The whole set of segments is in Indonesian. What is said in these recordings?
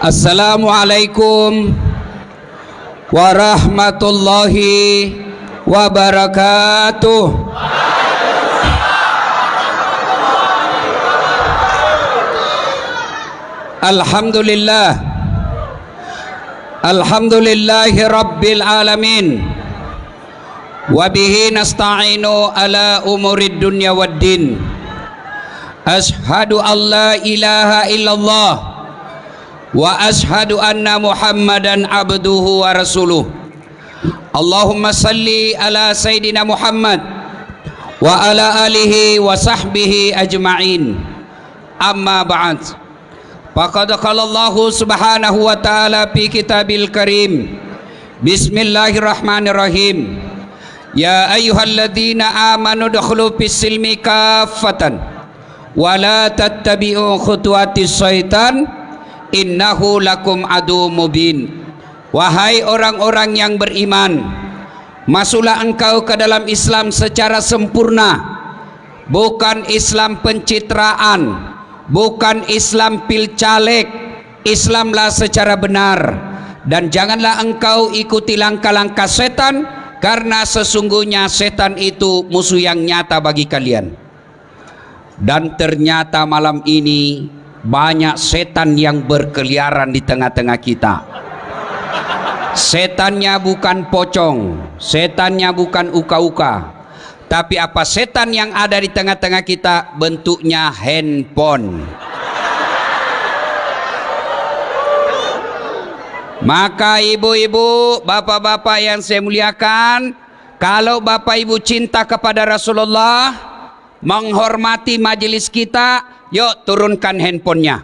Assalamualaikum warahmatullahi wabarakatuh. Alhamdulillah, alhamdulillahi rabbil alamin, wabihi nasta'inu ala umurid dunya waddin. Ashhadu an la ilaha illallah wa ashhadu anna muhammadan abduhu wa rasuluh. Allahumma salli ala sayyidina Muhammad wa ala alihi wa sahbihi ajma'in. Amma ba'd. Faqad qala Allah subhanahu wa ta'ala fi kitabil karim. Bismillahirrahmanirrahim. Ya ayyuhalladzina amanu dukhulu fis silmi kaffatan wa la tattabi'u khutuwatis syaitan innahu lakum adu mubin. Wahai orang-orang yang beriman, masuklah engkau ke dalam Islam secara sempurna, bukan Islam pencitraan, bukan Islam pilcaleg. Islamlah secara benar, dan janganlah engkau ikuti langkah-langkah setan, karena sesungguhnya setan itu musuh yang nyata bagi kalian. Dan ternyata malam ini banyak setan yang berkeliaran di tengah-tengah kita. Setannya bukan pocong, setannya bukan uka-uka, tapi apa setan yang ada di tengah-tengah kita? Bentuknya handphone. Maka ibu-ibu, bapak-bapak yang saya muliakan, kalau bapak ibu cinta kepada Rasulullah, menghormati majelis kita, yuk turunkan handphonenya.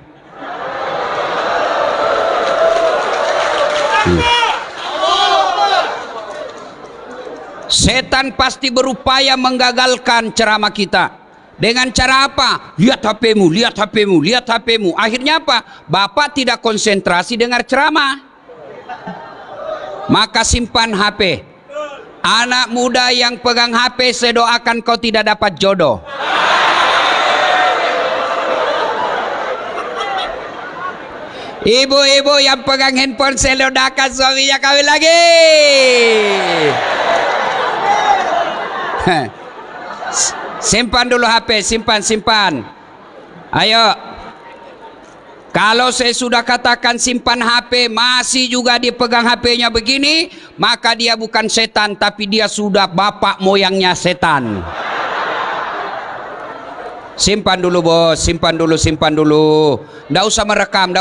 Setan pasti berupaya menggagalkan ceramah kita. Dengan cara apa? Lihat HP-mu, lihat HP-mu, lihat HP-mu. Akhirnya apa? Bapak tidak konsentrasi dengar ceramah. Maka simpan HP. Anak muda yang pegang HP, saya doakan kau tidak dapat jodoh. Ibu-ibu yang pegang handphone, saya doakan suaminya kawin lagi. Simpan dulu HP, simpan. Ayo. Kalau saya sudah katakan simpan HP, masih juga dipegang HP-nya begini, maka dia bukan setan, tapi dia sudah bapak moyangnya setan. Simpan dulu bos, simpan dulu. Nggak usah merekam.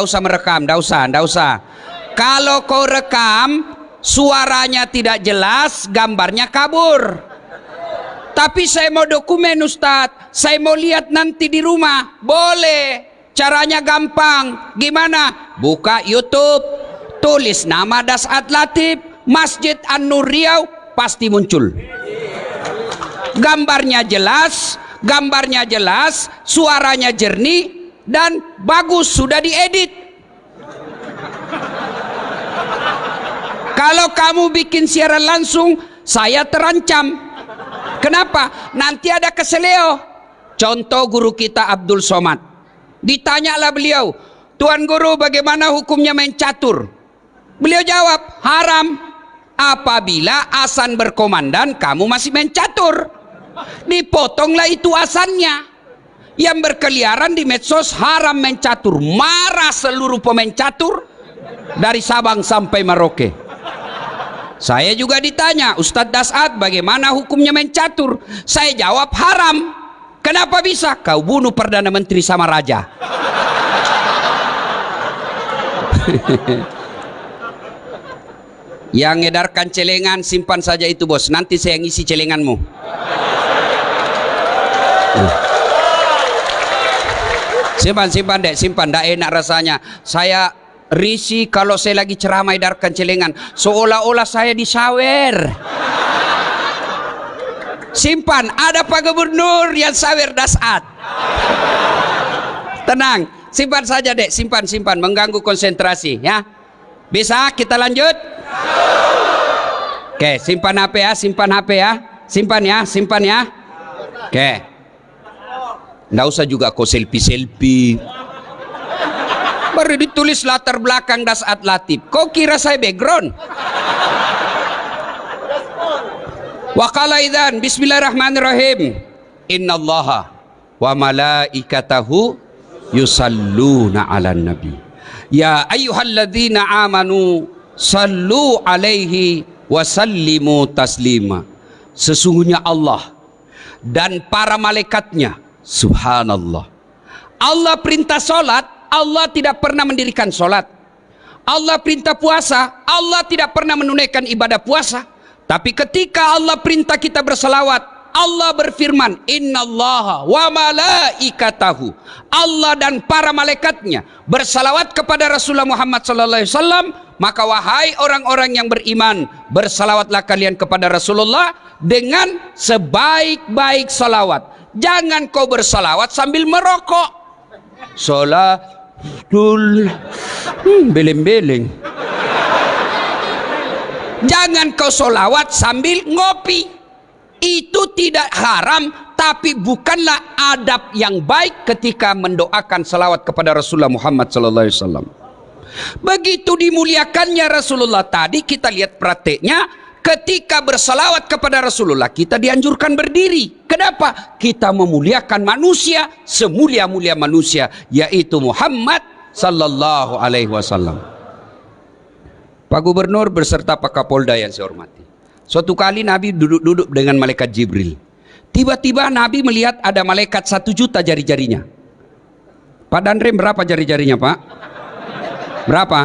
Kalau kau rekam, suaranya tidak jelas, gambarnya kabur. Tapi saya mau dokumen Ustadz, saya mau lihat nanti di rumah. Boleh, caranya gampang. Gimana? Buka YouTube, tulis nama Dasat Latif, Masjid An-Nur Riau, pasti muncul. Gambarnya jelas, suaranya jernih dan bagus, sudah diedit. Kalau kamu bikin siaran langsung, saya terancam. Kenapa? Nanti ada keseleo. Contoh guru kita Abdul Somad. Ditanyalah beliau, Tuan Guru, bagaimana hukumnya main catur? Beliau jawab, haram. Apabila azan berkomandan, kamu masih main catur. Dipotonglah itu azannya. Yang berkeliaran di medsos haram main catur. Marah seluruh pemain catur dari Sabang sampai Merauke. Saya juga ditanya, Ustadz Dasat, bagaimana hukumnya main catur? Saya jawab, haram. Kenapa bisa? Kau bunuh Perdana Menteri sama Raja. Yang ngedarkan celengan, simpan saja itu bos. Nanti saya ngisi celenganmu. Simpan dek, simpan. Nggak enak rasanya. Saya risih kalau saya lagi ceramah edarkan celengan, seolah-olah saya disawer. Simpan, ada Pak Gubernur yang sawer Dasat. Tenang, simpan saja dek, simpan, mengganggu konsentrasi ya. Bisa kita lanjut? Oke, simpan HP ya, simpan ya. Oke. Nggak usah juga kau selfie. Baru ditulis latar belakang Dasat Latif. Kau kira saya background? Wa qala idzan bismillahirrahmanirrahim. Innallaha wa malaikatahu yusalluna 'alan nabi. Ya ayyuhalladzina amanu sallu alaihi wa sallimu taslima. Sesungguhnya Allah dan para malaikatnya, subhanallah. Allah perintah solat, Allah tidak pernah mendirikan solat. Allah perintah puasa, Allah tidak pernah menunaikan ibadah puasa. Tapi ketika Allah perintah kita berselawat, Allah berfirman, innallaha wa malaikatahu. Allah dan para malaikatnya bersalawat kepada Rasulullah Muhammad sallallahu alaihi wasallam. Maka wahai orang-orang yang beriman, bersalawatlah kalian kepada Rasulullah dengan sebaik-baik salawat. Jangan kau bersalawat sambil merokok. Salatul beleng-beleng. Jangan kau solawat sambil ngopi. Itu tidak haram, tapi bukanlah adab yang baik ketika mendoakan salawat kepada Rasulullah Muhammad sallallahu alaihi wasallam. Begitu dimuliakannya Rasulullah tadi, kita lihat prakteknya. Ketika bersalawat kepada Rasulullah, kita dianjurkan berdiri. Kenapa? Kita memuliakan manusia semulia-mulia manusia, yaitu Muhammad sallallahu alaihi wasallam. Pak Gubernur beserta Pak Kapolda yang saya hormati, suatu kali Nabi duduk-duduk dengan malaikat Jibril. Tiba-tiba Nabi melihat ada malaikat 1 juta jari-jarinya. Pak Danrem, berapa jari-jarinya Pak? Berapa?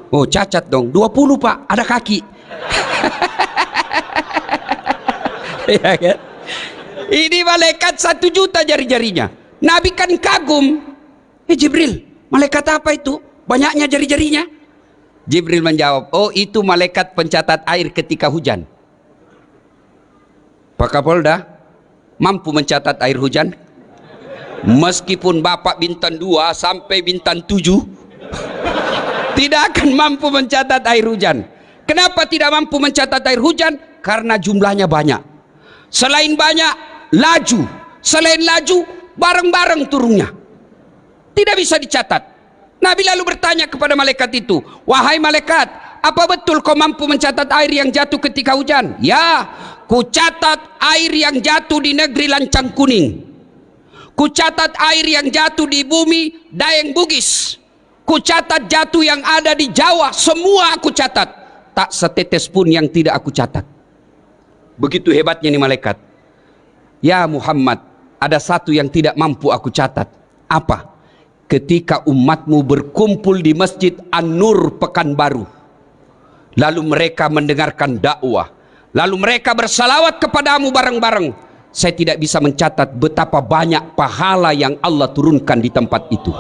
Oh, cacat dong. 20 Pak, ada kaki. Ya kan? Ini malaikat 1 juta jari-jarinya. Nabi kan kagum. Jibril, malaikat apa itu? Banyaknya jari-jarinya. Jibril menjawab, oh itu malaikat pencatat air ketika hujan. Pak Kapolda, mampu mencatat air hujan? Meskipun Bapak bintang 2 sampai bintang 7 tidak akan mampu mencatat air hujan. Kenapa tidak mampu mencatat air hujan? Karena jumlahnya banyak. Selain banyak, laju. Selain laju, bareng-bareng turunnya. Tidak bisa dicatat. Nabi lalu bertanya kepada malaikat itu, wahai malaikat, apa betul kau mampu mencatat air yang jatuh ketika hujan? Ya, ku catat air yang jatuh di negeri Lancang Kuning. Ku catat air yang jatuh di bumi Daeng Bugis. Ku catat jatuh yang ada di Jawa, semua aku catat. Tak setetes pun yang tidak aku catat. Begitu hebatnya nih malaikat. Ya Muhammad, ada satu yang tidak mampu aku catat. Apa? Ketika umatmu berkumpul di Masjid An-Nur Pekanbaru, lalu mereka mendengarkan dakwah, lalu mereka bersalawat kepadamu bareng-bareng, saya tidak bisa mencatat betapa banyak pahala yang Allah turunkan di tempat itu.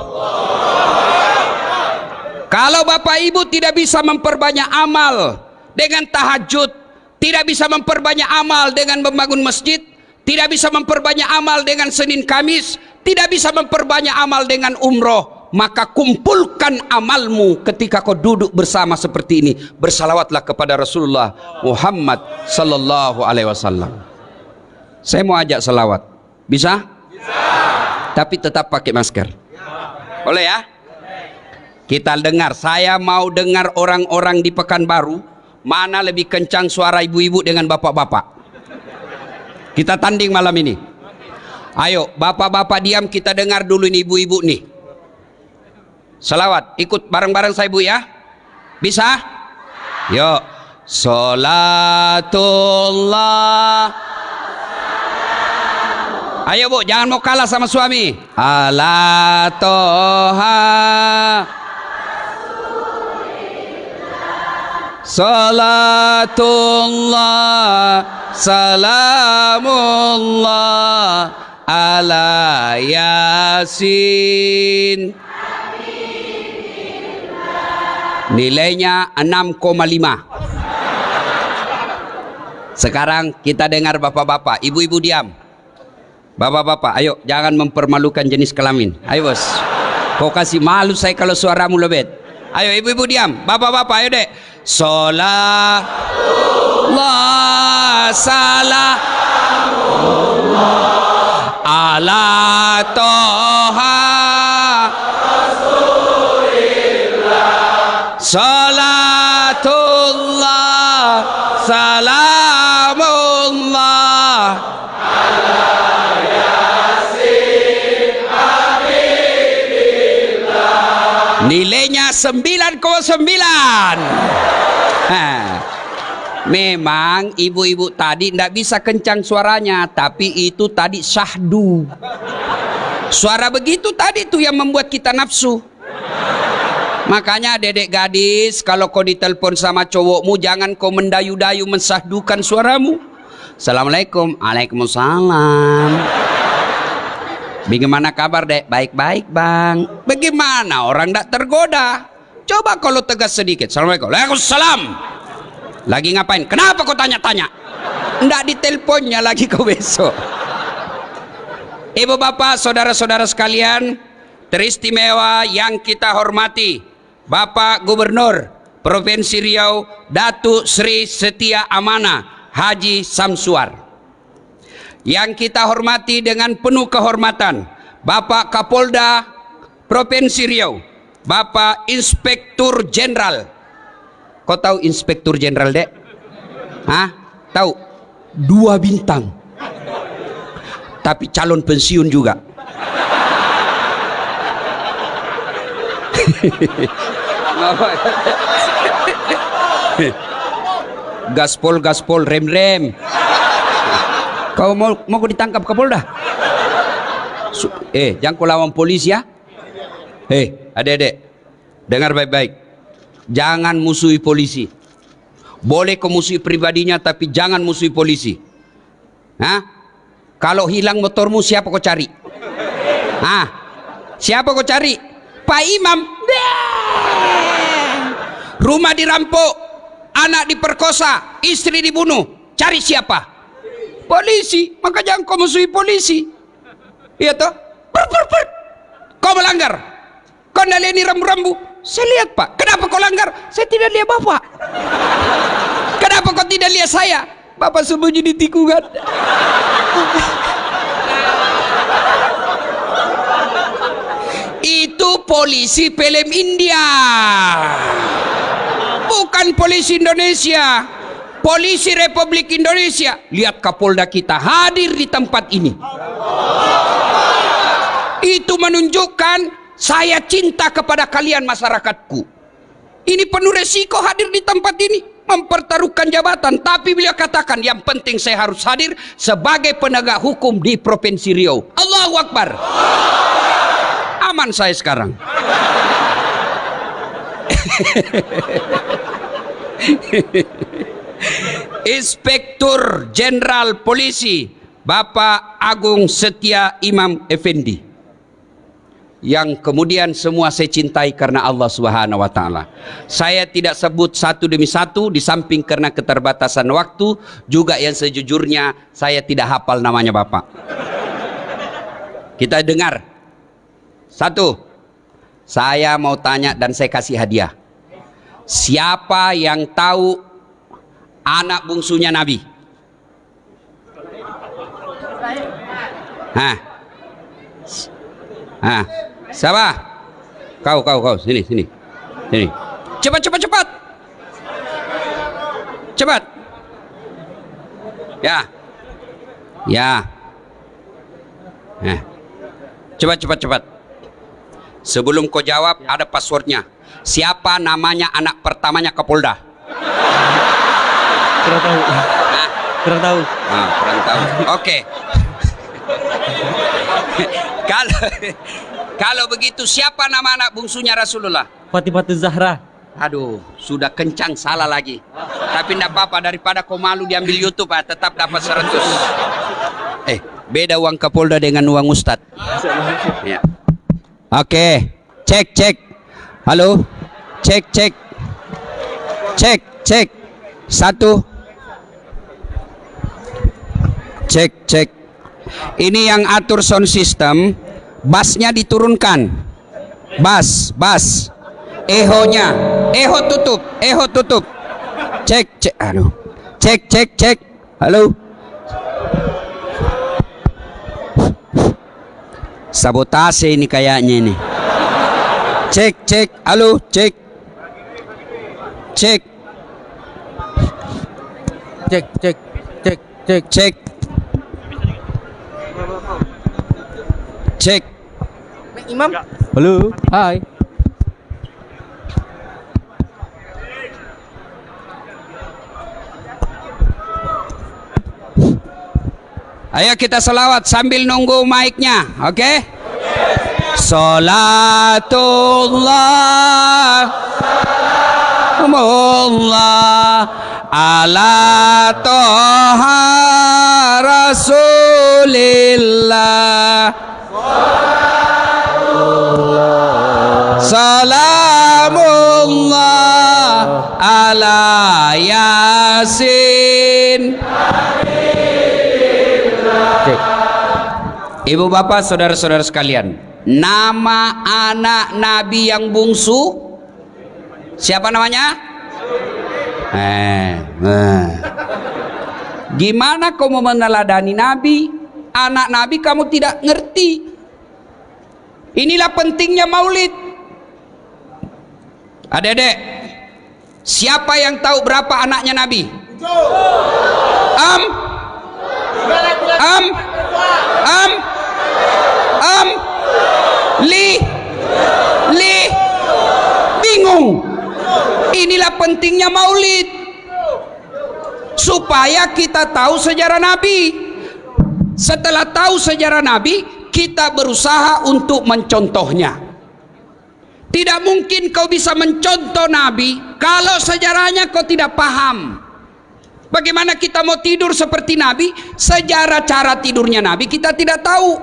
Kalau Bapak Ibu tidak bisa memperbanyak amal dengan tahajud, tidak bisa memperbanyak amal dengan membangun masjid, tidak bisa memperbanyak amal dengan Senin Kamis, tidak bisa memperbanyak amal dengan umroh, maka kumpulkan amalmu ketika kau duduk bersama seperti ini. Bersalawatlah kepada Rasulullah Muhammad sallallahu alaihi wasallam. Saya mau ajak salawat. Bisa? Bisa. Tapi tetap pakai masker. Boleh ya? Kita dengar, saya mau dengar orang-orang di Pekanbaru mana lebih kencang suara ibu-ibu dengan bapak-bapak. Kita tanding malam ini. Ayo, bapak-bapak diam, kita dengar dulu ini ibu-ibu nih. Salawat, ikut bareng-bareng saya Bu ya. Bisa? Yuk. Salatullah. Ayo Bu, jangan mau kalah sama suami. Ala toha. Salatullah, salamullah ala Yasin. Nilainya 6,5. Sekarang kita dengar bapak-bapak, ibu-ibu diam. Bapak-bapak, ayo jangan mempermalukan jenis kelamin. Ayo bos, kau kasih malu saya kalau suaramu lebet. Ayo ibu-ibu diam, bapak-bapak ayo dek. Salatullah, salamullah ala toha Salatullah salamullah. Nilainya 9,9. Memang ibu-ibu tadi tidak bisa kencang suaranya, tapi itu tadi syahdu. Suara begitu tadi tuh yang membuat kita nafsu. Makanya dedek gadis, kalau kau ditelepon sama cowokmu, jangan kau mendayu-dayu mensahdukan suaramu. Assalamualaikum. Waalaikumsalam. Bagaimana kabar dek? Baik-baik bang. Bagaimana orang tidak tergoda? Coba kalau tegas sedikit. Assalamualaikum. Waalaikumsalam. Lagi ngapain? Kenapa kau tanya-tanya? Nggak diteleponnya lagi kau besok. Ibu bapak, saudara-saudara sekalian, teristimewa yang kita hormati, Bapak Gubernur Provinsi Riau, Datuk Sri Setia Amanah Haji Samsuar. Yang kita hormati dengan penuh kehormatan, Bapak Kapolda Provinsi Riau, Bapak Inspektur Jenderal. Kau tahu Inspektur Jenderal dek? Hah? Tahu? 2 bintang. Tapi calon pensiun juga. Gaspol, rem. Kau mau ditangkap Kapolda? Jangan kau lawan polisi ya. Adik-adik, dengar baik-baik. Jangan musuhi polisi. Boleh kau musuhi pribadinya, tapi jangan musuhi polisi. Kalau hilang motormu, siapa kau cari? Siapa kau cari? Pak Imam. Rumah dirampok, anak diperkosa, istri dibunuh. Cari siapa? Polisi. Maka jangan kau musuhi polisi. Iya toh? Kau melanggar. Kau tidak lihat ini rambu-rambu. Saya lihat pak. Kenapa kau langgar? Saya tidak lihat bapak. Kenapa kau tidak lihat saya? Bapak sembunyi di tikungan. Itu polisi film India, bukan polisi Indonesia. Polisi Republik Indonesia. Lihat Kapolda kita hadir di tempat ini. Itu menunjukkan saya cinta kepada kalian masyarakatku. Ini penuh resiko hadir di tempat ini, mempertaruhkan jabatan. Tapi beliau katakan yang penting saya harus hadir sebagai penegak hukum di Provinsi Riau. Allahu Akbar. Aman saya sekarang. Inspektur Jenderal Polisi Bapak Agung Setia Imam Effendi, yang kemudian semua saya cintai karena Allah Subhanahu wa taala. Saya tidak sebut satu demi satu, di samping karena keterbatasan waktu, juga yang sejujurnya saya tidak hafal namanya Bapak. Kita dengar. Satu, saya mau tanya dan saya kasih hadiah. Siapa yang tahu anak bungsunya Nabi? Siapa? Kau, sini. Cepat. Ya. Cepat. Sebelum kau jawab, ada passwordnya. Siapa namanya anak pertamanya Kapolda? Kurang tahu. Kurang tahu. Oke. Kalau begitu, siapa nama anak bungsunya Rasulullah? Fatimah Zahra. Aduh, sudah kencang salah lagi. Tapi tidak apa-apa, daripada kau malu diambil YouTube, tetap dapat 100. Beda uang Kapolda dengan uang Ustadz. Ya. Oke, cek. Halo, cek. 1. Cek. Ini yang atur sound system, bassnya diturunkan. Bass. Ehonya, eho tutup. Cek. Aduh. Cek. Halo. Sabotase ini kayaknya ini. Cek. Halo, cek. Cek. Cek, cek, cek, cek. Cek. Cek. Imam. Halo, hai. Ayo kita selawat sambil nunggu mic-nya, oke? Salatullah Salamullah ala toha rasulillah Salamullah ala yasin. Cek. Ibu bapak saudara-saudara sekalian, nama anak nabi yang bungsu siapa namanya? Gimana kau mau meneladani nabi? Anak nabi kamu tidak ngerti. Inilah pentingnya maulid. Adik-adik, siapa yang tahu berapa anaknya nabi? Li bingung. Inilah pentingnya maulid, supaya kita tahu sejarah nabi. Setelah tahu sejarah nabi, kita berusaha untuk mencontohnya. Tidak mungkin kau bisa mencontoh nabi kalau sejarahnya kau tidak paham. Bagaimana kita mau tidur seperti nabi, sejarah cara tidurnya nabi kita tidak tahu.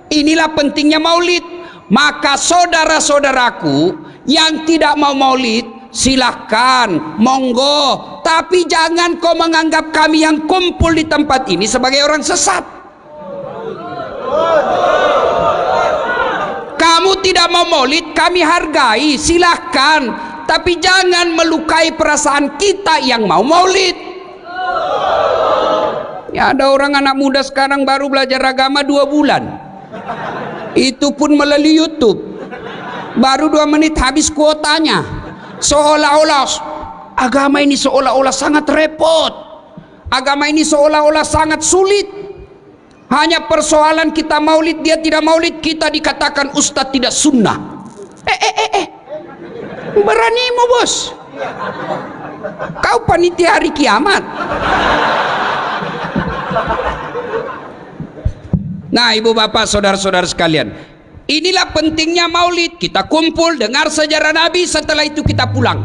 Inilah pentingnya maulid. Maka saudara-saudaraku yang tidak mau maulid, silahkan, monggo, tapi jangan kau menganggap kami yang kumpul di tempat ini sebagai orang sesat. Kamu tidak mau maulid, kami hargai, silahkan, tapi jangan melukai perasaan kita yang mau maulid. Ya, ada orang anak muda sekarang baru belajar agama 2 bulan, itu pun melalui YouTube, baru 2 menit habis kuotanya. Seolah-olah agama ini seolah-olah sangat repot, agama ini seolah-olah sangat sulit. Hanya persoalan kita maulid, dia tidak maulid, kita dikatakan ustadz tidak sunnah. Beranimu bos, kau panitia hari kiamat. Nah, ibu bapak saudara-saudara sekalian, inilah pentingnya maulid. Kita kumpul dengar sejarah nabi, setelah itu kita pulang.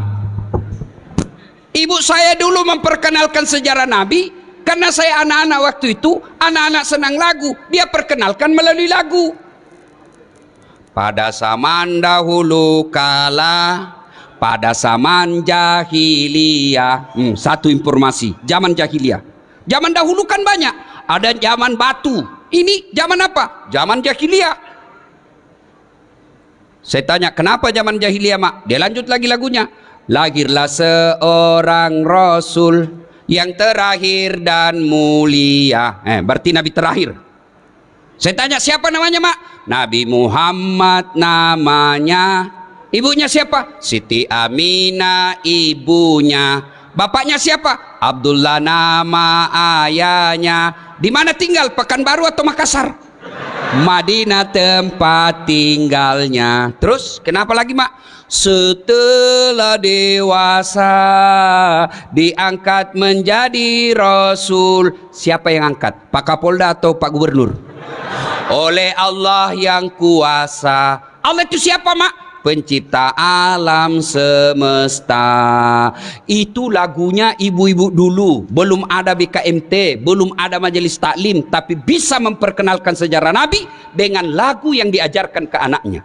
Ibu saya dulu memperkenalkan sejarah nabi, karena saya anak-anak waktu itu, anak-anak senang lagu, dia perkenalkan melalui lagu. Pada zaman dahulu kala, pada zaman jahiliyah. Satu informasi, zaman jahiliyah. Zaman dahulu kan banyak, ada zaman batu. Ini zaman apa? Zaman jahiliyah. Saya tanya, kenapa zaman jahiliyah, mak? Dia lanjut lagi lagunya. Lahirlah seorang rasul yang terakhir dan mulia. Berarti nabi terakhir. Saya tanya, siapa namanya, mak? Nabi Muhammad namanya. Ibunya siapa? Siti Aminah ibunya. Bapaknya siapa? Abdullah nama ayahnya. Di mana tinggal? Pekanbaru atau Makassar? Madinah tempat tinggalnya. Terus kenapa lagi, mak? Setelah dewasa diangkat menjadi rasul. Siapa yang angkat? Pak Kapolda atau Pak Gubernur? Oleh Allah yang kuasa. Allah itu siapa, mak? Pencipta alam semesta. Itu lagunya ibu-ibu dulu. Belum ada BKMT, belum ada majelis taklim, tapi bisa memperkenalkan sejarah Nabi dengan lagu yang diajarkan ke anaknya.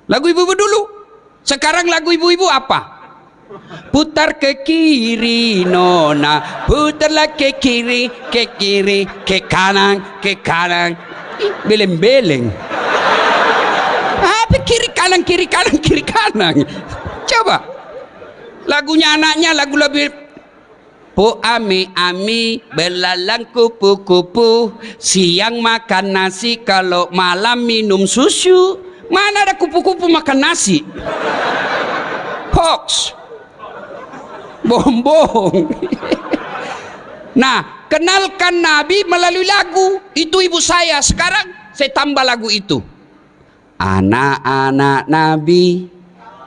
Lagu ibu-ibu dulu. Sekarang lagu ibu-ibu apa? Putar ke kiri nona, putarlah ke kiri, ke kanan, beleng-beleng. Apa kiri kanan, kiri kanan, kiri kanan? Coba lagunya anaknya, lagu lebih po ami belalang kupu-kupu, siang makan nasi, kalau malam minum susu. Mana ada kupu-kupu makan nasi? Hoax. Bohong-bohong. Nah, kenalkan Nabi melalui lagu. Itu ibu saya. Sekarang saya tambah lagu itu. Anak-anak Nabi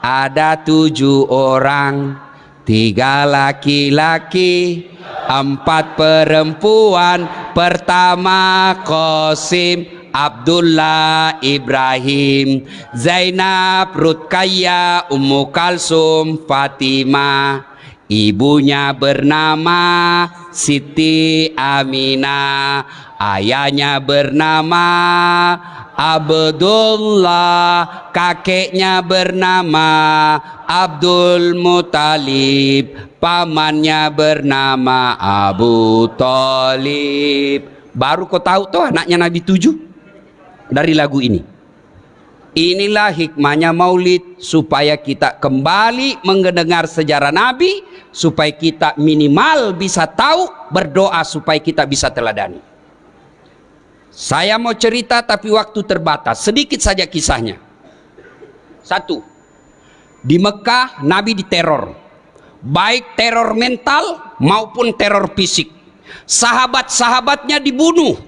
ada 7 orang, 3 laki-laki, 4 perempuan. Pertama Qasim, Abdullah, Ibrahim, Zainab, Rutkaya, Ummu Kalsum, Fatimah. Ibunya bernama Siti Aminah, ayahnya bernama Abdullah, kakeknya bernama Abdul Muthalib, pamannya bernama Abu Thalib. Baru kau tahu tuh anaknya Nabi 7 dari lagu ini. Inilah hikmahnya maulid, supaya kita kembali mendengar sejarah Nabi, supaya kita minimal bisa tahu, berdoa supaya kita bisa teladani. Saya mau cerita tapi waktu terbatas, sedikit saja kisahnya. 1. Di Mekah Nabi diteror, baik teror mental maupun teror fisik. Sahabat-sahabatnya dibunuh.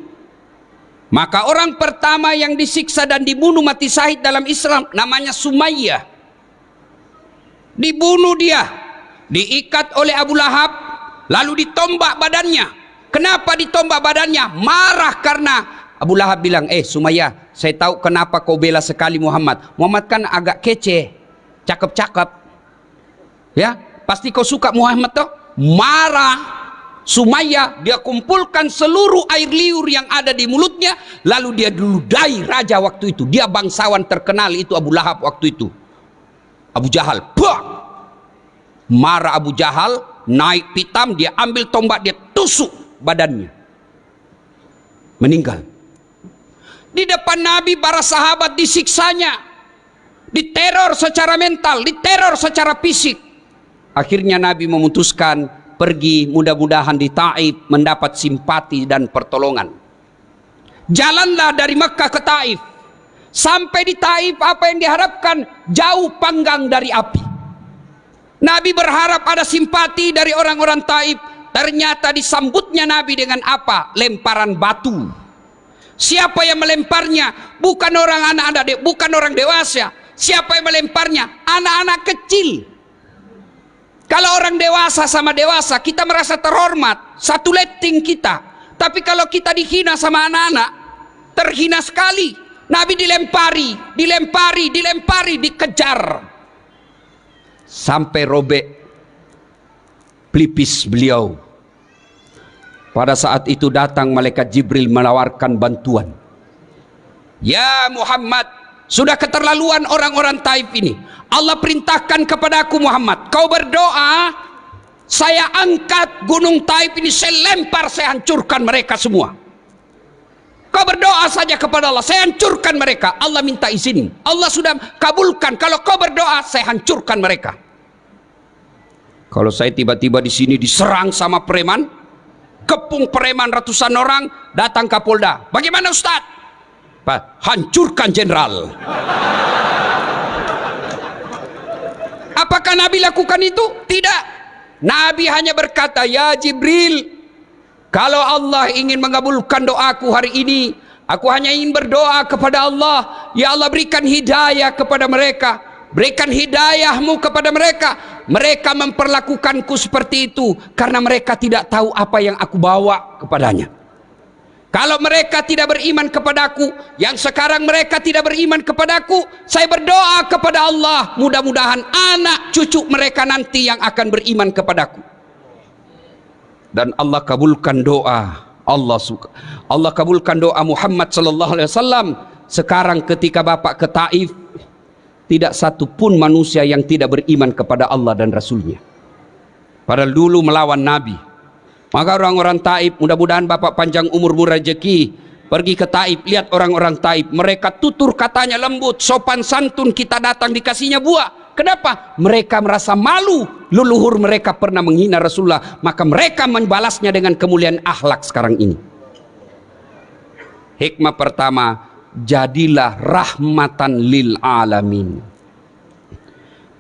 Maka orang pertama yang disiksa dan dibunuh mati syahid dalam Islam namanya Sumayyah. Dibunuh dia, diikat oleh Abu Lahab, lalu ditombak badannya. Kenapa ditombak badannya? Marah karena Abu Lahab bilang, Sumayyah, saya tahu kenapa kau bela sekali Muhammad. Muhammad kan agak kece, cakep-cakep. Ya, pasti kau suka Muhammad toh? Marah. Sumayyah, dia kumpulkan seluruh air liur yang ada di mulutnya, lalu dia diludai raja waktu itu. Dia bangsawan terkenal itu Abu Lahab waktu itu. Abu Jahal, bah! Marah Abu Jahal, naik pitam, dia ambil tombak, dia tusuk badannya. Meninggal. Di depan Nabi para sahabat disiksanya, diteror secara mental, diteror secara fisik. Akhirnya Nabi memutuskan pergi, mudah-mudahan di Taif mendapat simpati dan pertolongan. Jalanlah dari Mekah ke Taif. Sampai di Taif apa yang diharapkan? Jauh panggang dari api. Nabi berharap ada simpati dari orang-orang Taif. Ternyata disambutnya Nabi dengan apa? Lemparan batu. Siapa yang melemparnya? Bukan orang anak-anak, bukan orang dewasa. Siapa yang melemparnya? Anak-anak kecil. Kalau orang dewasa sama dewasa, kita merasa terhormat, satu letting kita. Tapi kalau kita dihina sama anak-anak, terhina sekali. Nabi dilempari, dikejar. Sampai robek pelipis beliau. Pada saat itu datang malaikat Jibril menawarkan bantuan. Ya Muhammad, sudah keterlaluan orang-orang Taif ini. Allah perintahkan kepada aku Muhammad, kau berdoa, saya angkat gunung Taif ini, saya lempar, saya hancurkan mereka semua. Kau berdoa saja kepada Allah, saya hancurkan mereka. Allah minta izin, Allah sudah kabulkan. Kalau kau berdoa, saya hancurkan mereka. Kalau saya tiba-tiba di sini diserang sama preman, kepung preman ratusan orang, datang Kapolda, bagaimana Ustaz? Pak, hancurkan jenderal. Apakah Nabi lakukan itu? Tidak. Nabi hanya berkata, ya Jibril, kalau Allah ingin mengabulkan doaku hari ini, aku hanya ingin berdoa kepada Allah, ya Allah berikan hidayah kepada mereka, berikan hidayahmu kepada mereka. Mereka memperlakukanku seperti itu karena mereka tidak tahu apa yang aku bawa kepadanya. Kalau mereka tidak beriman kepadaku, yang sekarang mereka tidak beriman kepadaku, saya berdoa kepada Allah, mudah-mudahan anak cucu mereka nanti yang akan beriman kepadaku. Dan Allah kabulkan doa. Allah kabulkan doa Muhammad sallallahu alaihi wasallam. Sekarang ketika Bapak ke Taif, tidak satu pun manusia yang tidak beriman kepada Allah dan Rasulnya. Padahal dulu melawan Nabi. Maka orang-orang Taif, mudah-mudahan Bapak panjang umur rezeki, pergi ke Taif, lihat orang-orang Taif, mereka tutur katanya lembut, sopan santun, kita datang dikasihnya buah. Kenapa? Mereka merasa malu, leluhur mereka pernah menghina Rasulullah, maka mereka membalasnya dengan kemuliaan akhlak sekarang ini. Hikmah pertama, jadilah rahmatan lil alamin.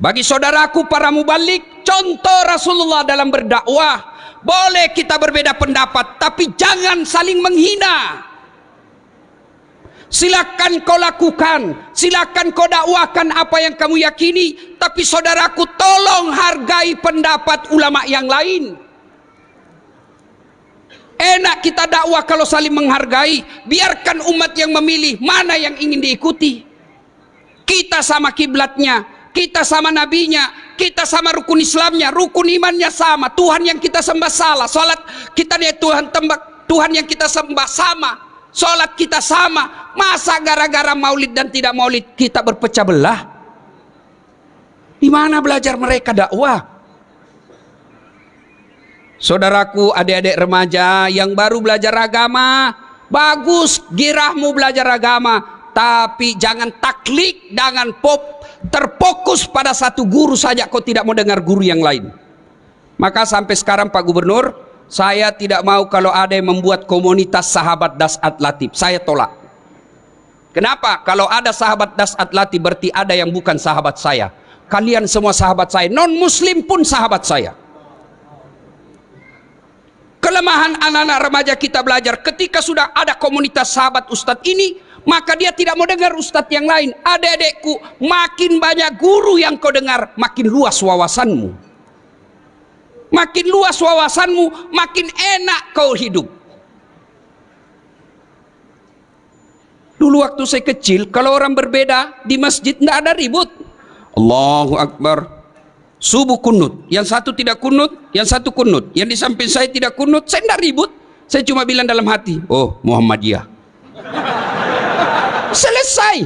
Bagi saudaraku para mubalik, contoh Rasulullah dalam berdakwah. Boleh kita berbeda pendapat, tapi jangan saling menghina. Silakan kau lakukan, silakan kau dakwakan apa yang kamu yakini, tapi saudaraku tolong hargai pendapat ulama yang lain. Enak kita dakwah kalau saling menghargai. Biarkan umat yang memilih mana yang ingin diikuti. Kita sama kiblatnya, kita sama nabinya, kita sama rukun Islamnya, rukun imannya sama. Tuhan yang kita sembah salah, salat kita dia Tuhan yang kita sembah sama, salat kita sama. Masa gara-gara maulid dan tidak maulid kita berpecah belah? Di mana belajar mereka dakwah? Saudaraku, adik-adik remaja yang baru belajar agama, bagus girahmu belajar agama, tapi jangan taklid, jangan terfokus pada satu guru saja, kau tidak mau dengar guru yang lain. Maka sampai sekarang Pak Gubernur, saya tidak mau kalau ada yang membuat komunitas sahabat Dasat Latif, saya tolak. Kenapa? Kalau ada sahabat Dasat Latif berarti ada yang bukan sahabat saya. Kalian semua sahabat saya, non muslim pun sahabat saya. Kelemahan anak-anak remaja kita belajar ketika sudah ada komunitas sahabat ustadz ini, maka dia tidak mau dengar ustadz yang lain. Adik-adikku, makin banyak guru yang kau dengar, makin luas wawasanmu. Makin luas wawasanmu, makin enak kau hidup. Dulu waktu saya kecil, kalau orang berbeda di masjid tidak ada ribut. Allahu Akbar. Subuh kunut, yang satu tidak kunut, yang satu kunut, yang di samping saya tidak kunut, saya tidak ribut. Saya cuma bilang dalam hati, oh Muhammadiyah. Selesai.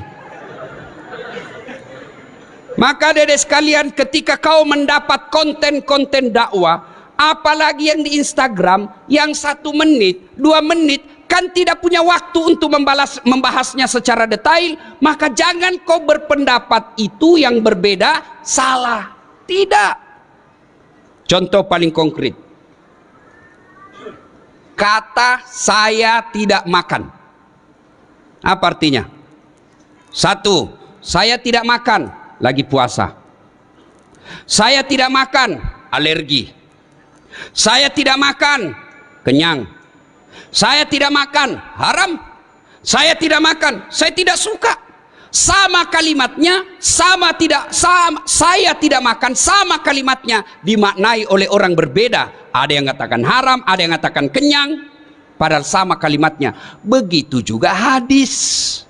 Maka dedek sekalian, ketika kau mendapat konten-konten dakwah, apalagi yang di Instagram, yang 1 menit, 2 menit, kan tidak punya waktu untuk membahasnya secara detail, maka jangan kau berpendapat itu yang berbeda salah. Tidak. Contoh paling konkret. Kata saya tidak makan. Apa artinya? 1. Saya tidak makan, lagi puasa. Saya tidak makan, alergi. Saya tidak makan, kenyang. Saya tidak makan, haram. Saya tidak makan, saya tidak suka. Sama kalimatnya, saya tidak makan, sama kalimatnya dimaknai oleh orang berbeda. Ada yang katakan haram, ada yang katakan kenyang, padahal sama kalimatnya. Begitu juga hadis.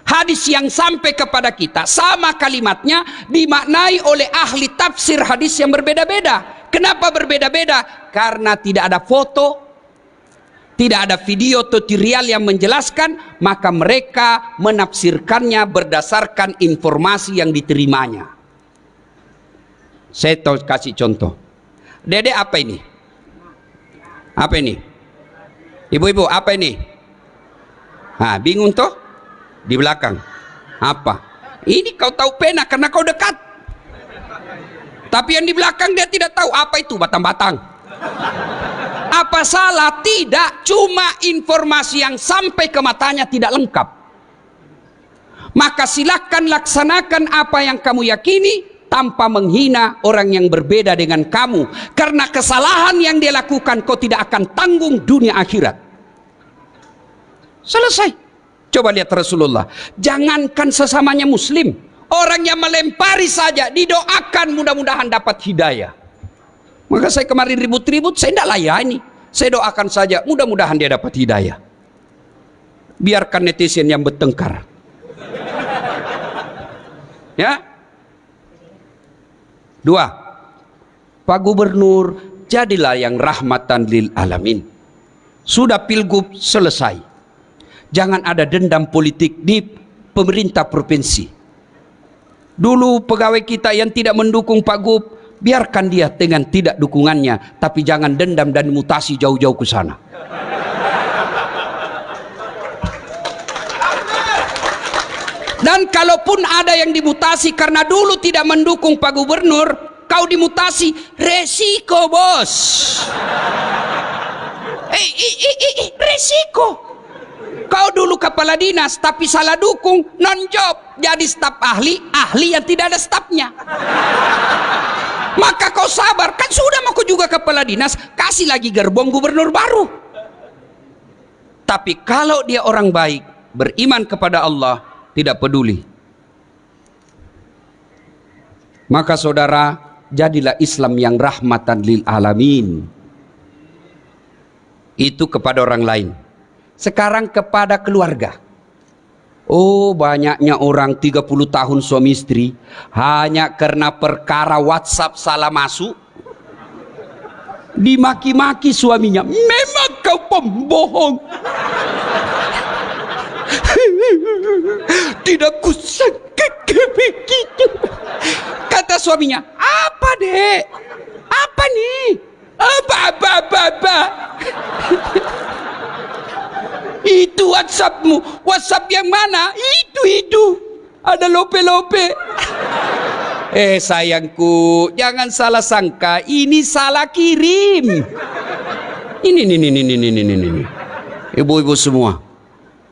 Hadis yang sampai kepada kita sama kalimatnya dimaknai oleh ahli tafsir hadis yang berbeda-beda. Kenapa berbeda-beda? Karena tidak ada foto, tidak ada video tutorial yang menjelaskan, maka mereka menafsirkannya berdasarkan informasi yang diterimanya. Saya tahu kasih contoh. Dede, apa ini? Apa ini? Ibu-ibu, apa ini? Nah, bingung toh? Di belakang. Apa? Ini kau tahu pena karena kau dekat. Tapi yang di belakang dia tidak tahu apa itu batang-batang. Apa salah? Tidak, cuma informasi yang sampai ke matanya tidak lengkap. Maka silakan laksanakan apa yang kamu yakini tanpa menghina orang yang berbeda dengan kamu. Karena kesalahan yang dia lakukan kau tidak akan tanggung dunia akhirat. Selesai. Coba lihat Rasulullah. Jangankan sesamanya muslim, orang yang melempari saja didoakan mudah-mudahan dapat hidayah. Maka saya kemarin ribut-ribut, saya tidak layani. Saya doakan saja, mudah-mudahan dia dapat hidayah. Biarkan netizen yang bertengkar. Ya. 2. Pak Gubernur, jadilah yang rahmatan lil alamin. Sudah pilgub selesai. Jangan ada dendam politik di pemerintah provinsi. Dulu pegawai kita yang tidak mendukung Pak Gub, biarkan dia dengan tidak dukungannya, tapi jangan dendam dan mutasi jauh-jauh ke sana. Dan kalaupun ada yang dimutasi karena dulu tidak mendukung Pak Gubernur, kau dimutasi, resiko bos. Resiko. Kau dulu kepala dinas tapi salah dukung, non job, jadi staf ahli, ahli yang tidak ada stafnya. Maka kau sabar, kan sudah mau kau juga kepala dinas, kasih lagi gerbong gubernur baru. Tapi kalau dia orang baik, beriman kepada Allah, tidak peduli, maka saudara, jadilah Islam yang rahmatan lil alamin. Itu kepada orang lain. Sekarang kepada keluarga. Oh, banyaknya orang 30 tahun suami istri hanya karena perkara WhatsApp salah masuk dimaki-maki suaminya. Memang kau pembohong. Tidak kusangka begitu. Kata suaminya, apa dek? Apa nih? Apa. Itu WhatsAppmu. WhatsApp yang mana? Itu. Ada lope-lope. Sayangku, jangan salah sangka. Ini salah kirim. Ini. Ibu-ibu semua,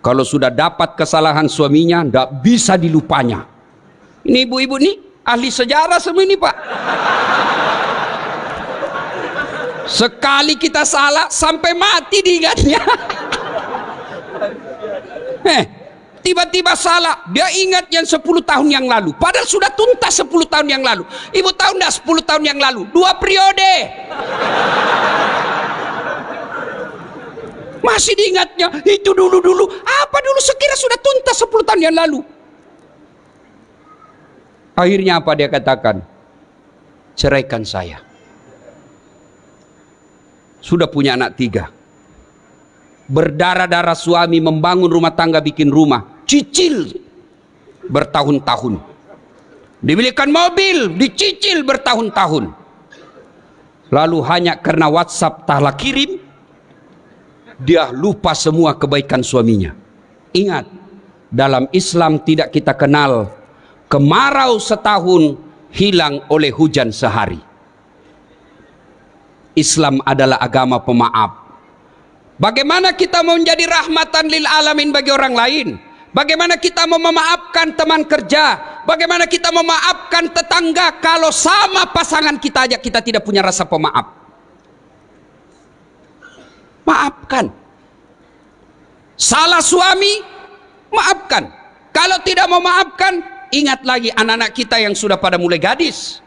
kalau sudah dapat kesalahan suaminya, tidak bisa dilupanya. Ini ibu-ibu nih, ahli sejarah semua ini, Pak. Sekali kita salah, sampai mati diingatnya. Tiba-tiba salah, dia ingat yang 10 tahun yang lalu, padahal sudah tuntas 10 tahun yang lalu. Ibu tahu enggak 10 tahun yang lalu 2 periode masih diingatnya. Itu dulu apa dulu, sekira sudah tuntas 10 tahun yang lalu. Akhirnya apa dia katakan? Ceraikan saya. Sudah punya anak 3, berdarah-darah suami membangun rumah tangga, bikin rumah, cicil bertahun-tahun, dibelikan mobil, dicicil bertahun-tahun, lalu hanya karena WhatsApp talah kirim, dia lupa semua kebaikan suaminya. Ingat, dalam Islam tidak kita kenal kemarau setahun hilang oleh hujan sehari. Islam adalah agama pemaaf. Bagaimana kita mau menjadi rahmatan lil alamin bagi orang lain? Bagaimana kita mau memaafkan teman kerja? Bagaimana kita memaafkan tetangga kalau sama pasangan kita aja kita tidak punya rasa pemaaf? Maafkan. Salah suami, maafkan. Kalau tidak mau maafkan, ingat lagi anak-anak kita yang sudah pada mulai gadis.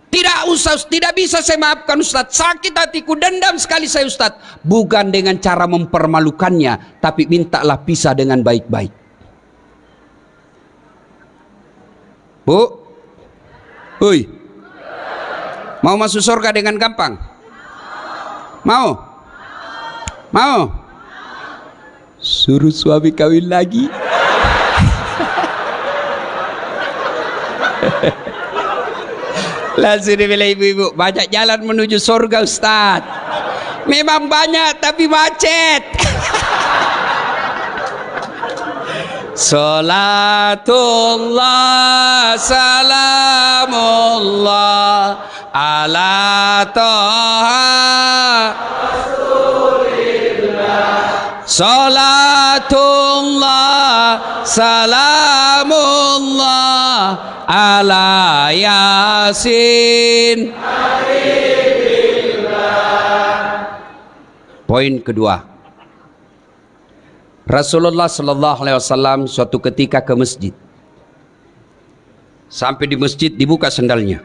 Tidak bisa saya maafkan Ustadz, sakit hatiku, dendam sekali saya Ustadz. Bukan dengan cara mempermalukannya, tapi mintalah pisah dengan baik-baik. Bu, hui, mau masuk surga dengan gampang? Mau? Suruh suami kawin lagi. Langsung dibilang ibu-ibu, banyak jalan menuju surga Ustaz. Memang banyak tapi macet. Salatullah salamullah ala toha Rasulillah. Salatullah salamullah ala Yasin. Poin kedua, Rasulullah Sallallahu Alaihi Wasallam suatu ketika ke masjid. Sampai di masjid dibuka sendalnya.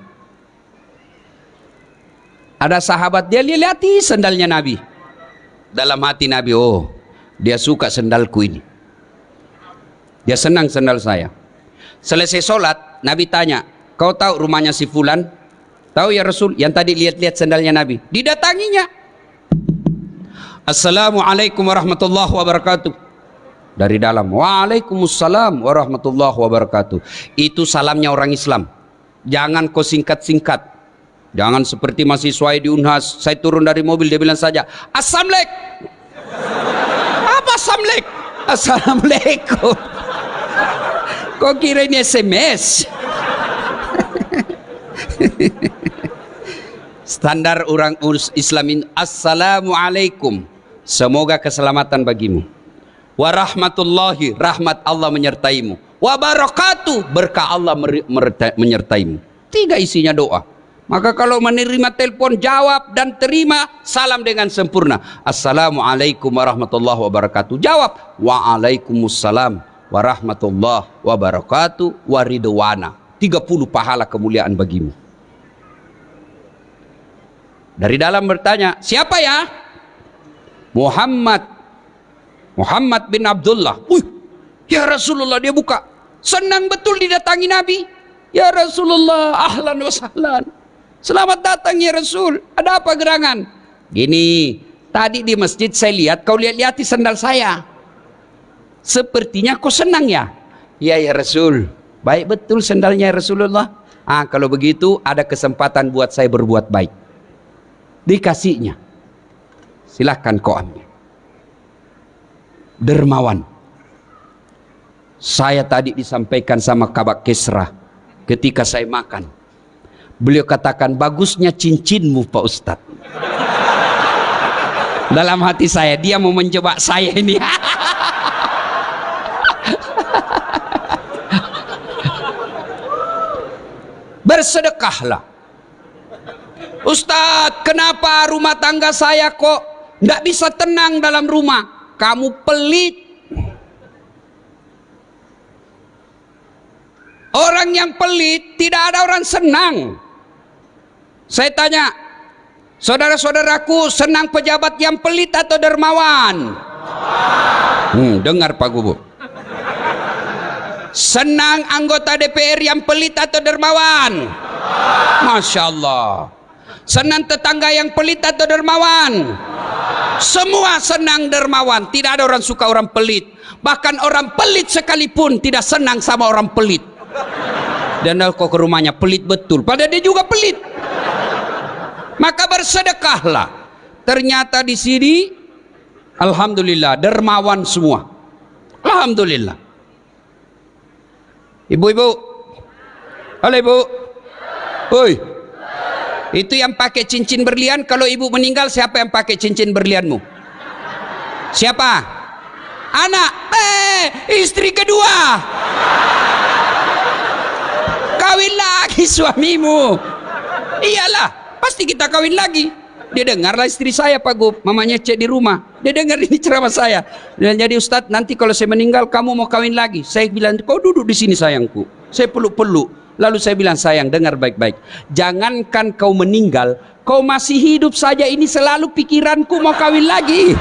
Ada sahabat, dia lihati sendalnya Nabi. Dalam hati Nabi, oh dia suka sendalku ini, dia senang sendal saya. Selesai sholat, Nabi tanya, kau tahu rumahnya si Fulan? Tahu ya Rasul, yang tadi lihat-lihat sendalnya Nabi. Didatanginya. Assalamualaikum warahmatullahi wabarakatuh. Dari dalam, waalaikumsalam warahmatullahi wabarakatuh. Itu salamnya orang Islam. Jangan kau singkat-singkat. Jangan seperti mahasiswa di Unhas, saya turun dari mobil, dia bilang saja, Assalamualaikum. Apa Assalamualaikum? Assalamualaikum. Kok kira ini SMS? Standar orang Islam ini, Assalamualaikum, semoga keselamatan bagimu. Warahmatullahi, rahmat Allah menyertaimu. Wabarakatuh, berkah Allah menyertaimu. 3 isinya doa. Maka kalau menerima telepon, jawab dan terima salam dengan sempurna. Assalamualaikum warahmatullahi wabarakatuh. Jawab, waalaikumsalam warahmatullahi wabarakatuh waridwana. 30 pahala kemuliaan bagimu. Dari dalam bertanya, siapa ya? Muhammad bin Abdullah. Ya Rasulullah, dia buka. Senang betul didatangi Nabi. Ya Rasulullah, ahlan wa sahlan. Selamat datang ya Rasul. Ada apa gerangan? Gini, tadi di masjid saya lihat kau lihat-lihati sandal saya. Sepertinya kau senang ya? Ya Rasul. Baik betul sandalnya ya Rasulullah. Kalau begitu ada kesempatan buat saya berbuat baik. Dikasihnya. Silahkan kau ambil. Dermawan. Saya tadi disampaikan sama Kabak Kisra ketika saya makan. Beliau katakan, bagusnya cincinmu Pak Ustadz. Dalam hati saya, dia mau menjebak saya ini. Bersedekahlah. Ustadz, kenapa rumah tangga saya kok tidak bisa tenang dalam rumah? Kamu pelit. Orang yang pelit, tidak ada orang senang. Saya tanya, saudara-saudaraku, senang pejabat yang pelit atau dermawan? Dengar Pak Gubernur. Senang anggota DPR yang pelit atau dermawan? Masya Allah. Senang tetangga yang pelit atau dermawan? Semua senang dermawan. Tidak ada orang suka orang pelit. Bahkan orang pelit sekalipun tidak senang sama orang pelit. Dan kok ke rumahnya pelit betul, padahal dia juga pelit. Maka bersedekahlah. Ternyata di sini, alhamdulillah, dermawan semua. Alhamdulillah. Ibu-ibu, halo ibu. Oi, itu yang pakai cincin berlian. Kalau ibu meninggal, siapa yang pakai cincin berlianmu? Siapa? Anak. Istri kedua. Kawin lagi suamimu. Iyalah, pasti kita kawin lagi. Dia dengarlah istri saya Pak Gub, mamanya cek di rumah. Dia dengar ini ceramah saya. Dan jadi Ustadz, nanti kalau saya meninggal kamu mau kawin lagi. Saya bilang, kau duduk di sini sayangku. Saya peluk-peluk. Lalu saya bilang, sayang dengar baik-baik. Jangankan kau meninggal, kau masih hidup saja ini selalu pikiranku mau kawin lagi.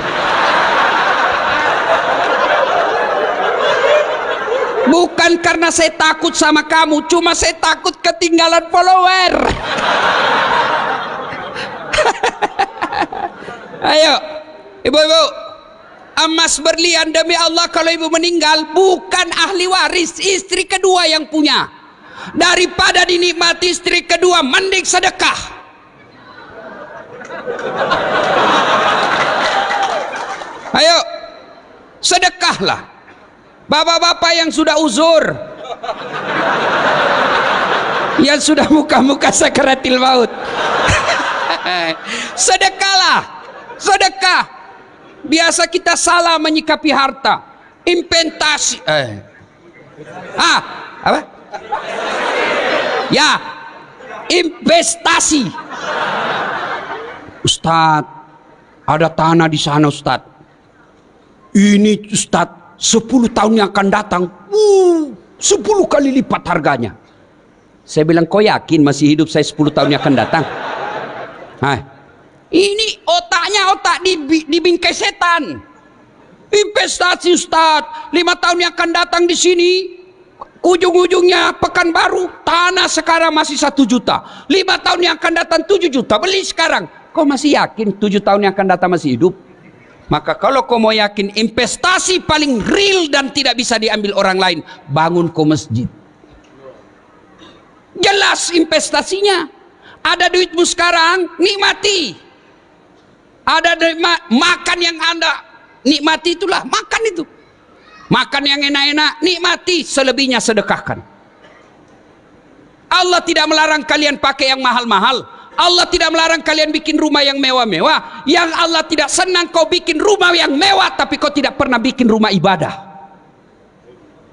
Bukan karena saya takut sama kamu, cuma saya takut ketinggalan follower. Ayo, ibu-ibu, emas berlian demi Allah, kalau ibu meninggal bukan ahli waris, istri kedua yang punya. Daripada dinikmati istri kedua, mending sedekah. Ayo, sedekahlah. Bapak-bapak yang sudah uzur, yang sudah muka-muka sakaratil maut, sedekahlah. Sedekah. Biasa kita salah menyikapi harta. Investasi. Apa? Ya, investasi. Ustadz, ada tanah di sana Ustadz. Ini Ustadz, 10 tahun yang akan datang, 10 kali lipat harganya. Saya bilang, kau yakin masih hidup saya 10 tahun yang akan datang? Ini otaknya otak di bingkai setan. Investasi Ustadz, 5 tahun yang akan datang di sini, ujung-ujungnya Pekanbaru, tanah sekarang masih 1 juta. 5 tahun yang akan datang 7 juta, beli sekarang. Kau masih yakin 7 tahun yang akan datang masih hidup? Maka kalau kau mau yakin investasi paling real dan tidak bisa diambil orang lain, bangun kau masjid. Jelas investasinya. Ada duitmu sekarang, nikmati. Ada makan yang Anda nikmati, itulah makan itu. Makan yang enak-enak, nikmati, selebihnya sedekahkan. Allah tidak melarang kalian pakai yang mahal-mahal. Allah tidak melarang kalian bikin rumah yang mewah-mewah. Yang Allah tidak senang kau bikin rumah yang mewah tapi kau tidak pernah bikin rumah ibadah.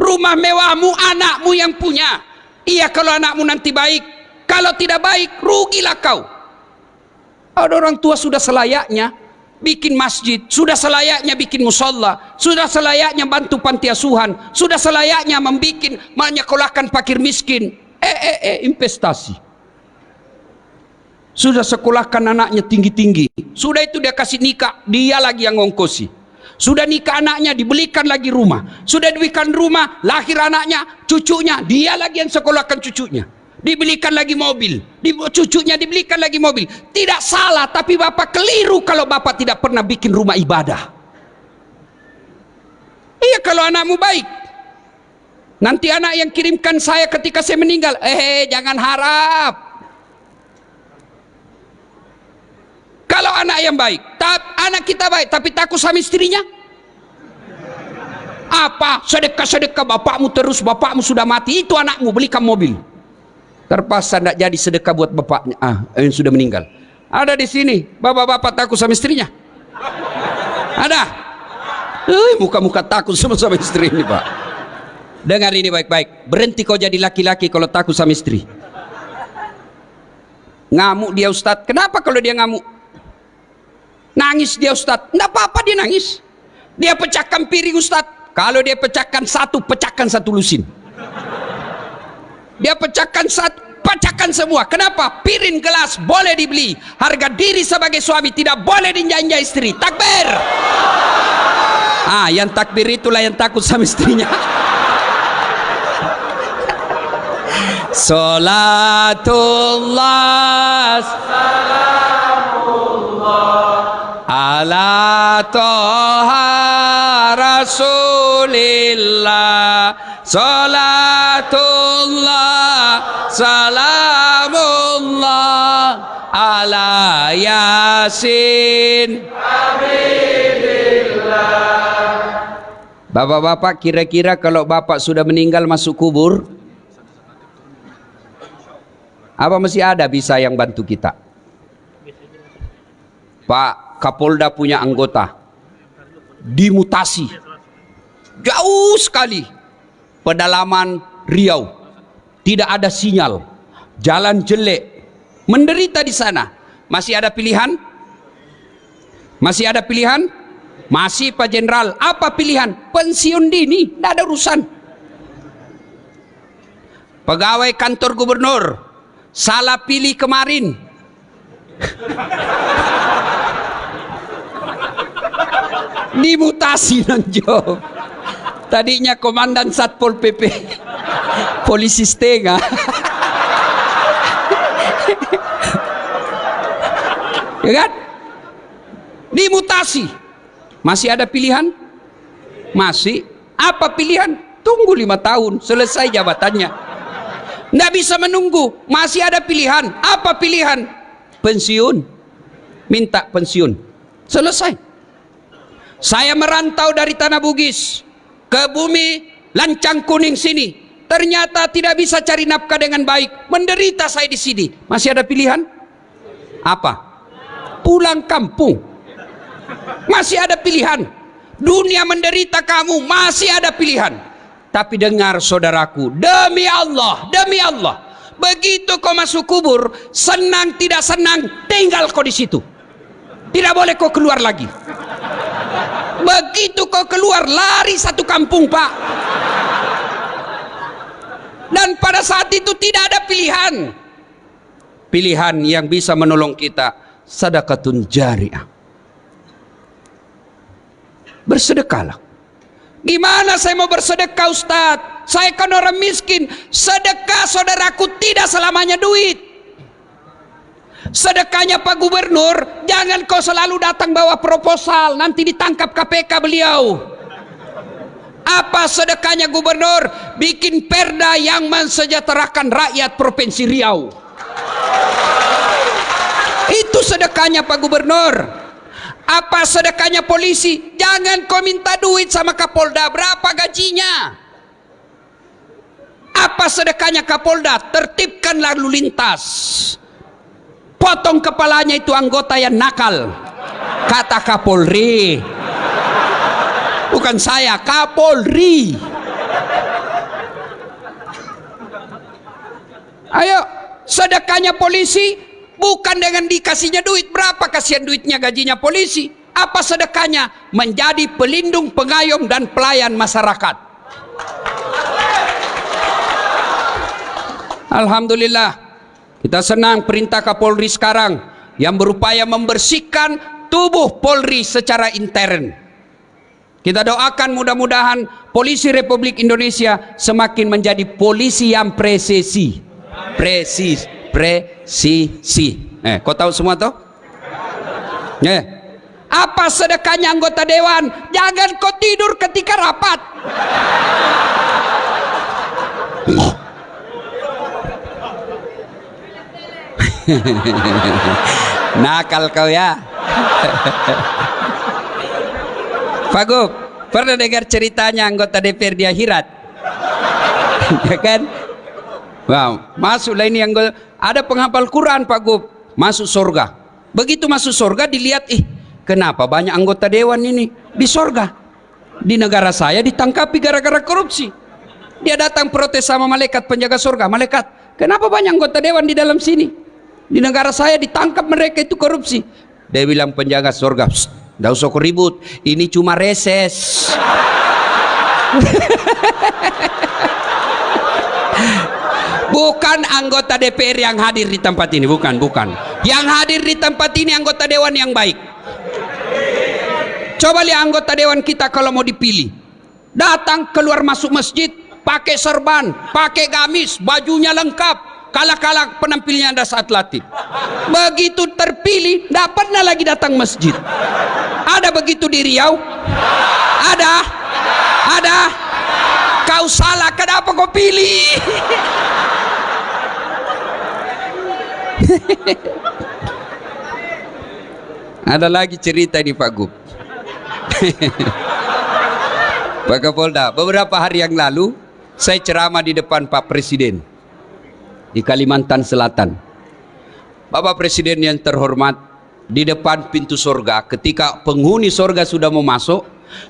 Rumah mewahmu anakmu yang punya. Iya kalau anakmu nanti baik. Kalau tidak baik rugilah kau. Ada orang tua sudah selayaknya bikin masjid, sudah selayaknya bikin musalla, sudah selayaknya bantu panti asuhan, sudah selayaknya menyekolahkan fakir miskin. Investasi. Sudah sekolahkan anaknya tinggi-tinggi. Sudah itu dia kasih nikah, dia lagi yang ngongkosi. Sudah nikah anaknya, dibelikan lagi rumah. Sudah dibelikan rumah, lahir anaknya, cucunya, dia lagi yang sekolahkan cucunya. Dibelikan lagi mobil, cucunya dibelikan lagi mobil. Tidak salah, tapi bapak keliru kalau bapak tidak pernah bikin rumah ibadah. Iya kalau anakmu baik. Nanti anak yang kirimkan saya ketika saya meninggal, jangan harap. Kalau anak yang baik, anak kita baik, tapi takut sama istrinya. Apa? Sedekah-sedekah bapakmu terus, bapakmu sudah mati, itu anakmu belikan mobil. Terpaksa tidak jadi sedekah buat bapaknya, yang sudah meninggal. Ada di sini, bapak-bapak takut sama istrinya. Ada? Muka-muka takut sama istri ini, Pak. Dengar ini baik-baik. Berhenti kau jadi laki-laki kalau takut sama istri. Ngamuk dia Ustadz. Kenapa kalau dia ngamuk? Nangis dia Ustadz. Tidak apa-apa dia nangis. Dia pecahkan piring Ustadz. Kalau dia pecahkan satu lusin. Dia pecahkan satu, pecahkan semua. Kenapa? Piring gelas boleh dibeli. Harga diri sebagai suami tidak boleh dinjanja istri. Takbir. Yang takbir itulah yang takut sama istrinya. Salatullah salamullah ala toha rasulillah. Salatullah salamullah ala yasin habibillah. Bapak-bapak, kira-kira kalau bapak sudah meninggal masuk kubur, apa masih ada bisa yang bantu kita? Pak Kapolda punya anggota dimutasi jauh sekali, pedalaman Riau, tidak ada sinyal, jalan jelek, menderita di sana. Masih ada pilihan? Masih ada pilihan? Masih Pak Jenderal. Apa pilihan? Pensiun dini, tidak ada urusan. Pegawai kantor gubernur salah pilih kemarin. Dimutasi nanjo. Tadinya komandan Satpol PP, polisi setengah. Ya kan? Dimutasi. Masih ada pilihan? Masih. Apa pilihan? Tunggu 5 tahun selesai jabatannya. Nggak bisa menunggu. Masih ada pilihan. Apa pilihan? Pensiun. Minta pensiun. Selesai. Saya merantau dari Tanah Bugis ke bumi Lancang Kuning sini. Ternyata tidak bisa cari nafkah dengan baik. Menderita saya di sini. Masih ada pilihan? Apa? Pulang kampung. Masih ada pilihan. Dunia menderita kamu, masih ada pilihan. Tapi dengar saudaraku, demi Allah, begitu kau masuk kubur, senang tidak senang, tinggal kau di situ. Tidak boleh kau keluar lagi. Begitu kau keluar, lari satu kampung, Pak. Dan pada saat itu tidak ada pilihan. Pilihan yang bisa menolong kita, sedekatun jariah. Bersedekahlah. Gimana saya mau bersedekah, Ustadz? Saya kan orang miskin. Sedekah saudaraku tidak selamanya duit. Sedekahnya Pak Gubernur, jangan kau selalu datang bawa proposal, nanti ditangkap KPK beliau. Apa sedekahnya Gubernur? Bikin perda yang mensejahterakan rakyat Provinsi Riau. Itu sedekahnya Pak Gubernur. Apa sedekahnya polisi? Jangan kau minta duit sama Kapolda. Berapa gajinya? Apa sedekahnya Kapolda? Tertibkan lalu lintas. potong kepalanya itu anggota yang nakal, kata Kapolri. Bukan saya, Kapolri. Ayo, sedekahnya polisi bukan dengan dikasihnya duit. Berapa kasihan duitnya gajinya polisi? Apa sedekahnya? Menjadi pelindung, pengayom dan pelayan masyarakat. Alhamdulillah, kita senang perintah Kapolri sekarang yang berupaya membersihkan tubuh Polri secara intern. Kita doakan mudah-mudahan polisi Republik Indonesia semakin menjadi polisi yang presisi. Kau tahu semua toh? Apa sedekahnya anggota dewan? Jangan kau tidur ketika rapat. Nakal kau ya. Pak Gub, pernah dengar ceritanya anggota DPR di akhirat? Ya kan? Wow, masuklah ini anggota, ada penghafal Quran Pak Gub, masuk surga. Begitu masuk surga dilihat, kenapa banyak anggota dewan ini di surga? Di negara saya ditangkapi gara-gara korupsi. Dia datang protes sama malaikat penjaga surga. Malaikat, kenapa banyak anggota dewan di dalam sini? Di negara saya ditangkap mereka itu korupsi. Dia bilang penjaga surga, "Nggak usah kau ribut, ini cuma reses." Bukan anggota DPR yang hadir di tempat ini, bukan. Yang hadir di tempat ini anggota dewan yang baik. Coba lihat anggota dewan kita kalau mau dipilih, datang keluar masuk masjid pakai serban, pakai gamis, bajunya lengkap. Kalah-kalah penampilnya ada saat latih. Begitu terpilih, tidak pernah lagi datang masjid. Ada begitu di Riau? Ada. Kau salah, kenapa kau pilih? Ada lagi cerita di Pak Gub. Pak Kapolda, beberapa hari yang lalu saya ceramah di depan Pak Presiden di Kalimantan Selatan. Bapak Presiden yang terhormat, di depan pintu surga, ketika penghuni surga sudah mau masuk,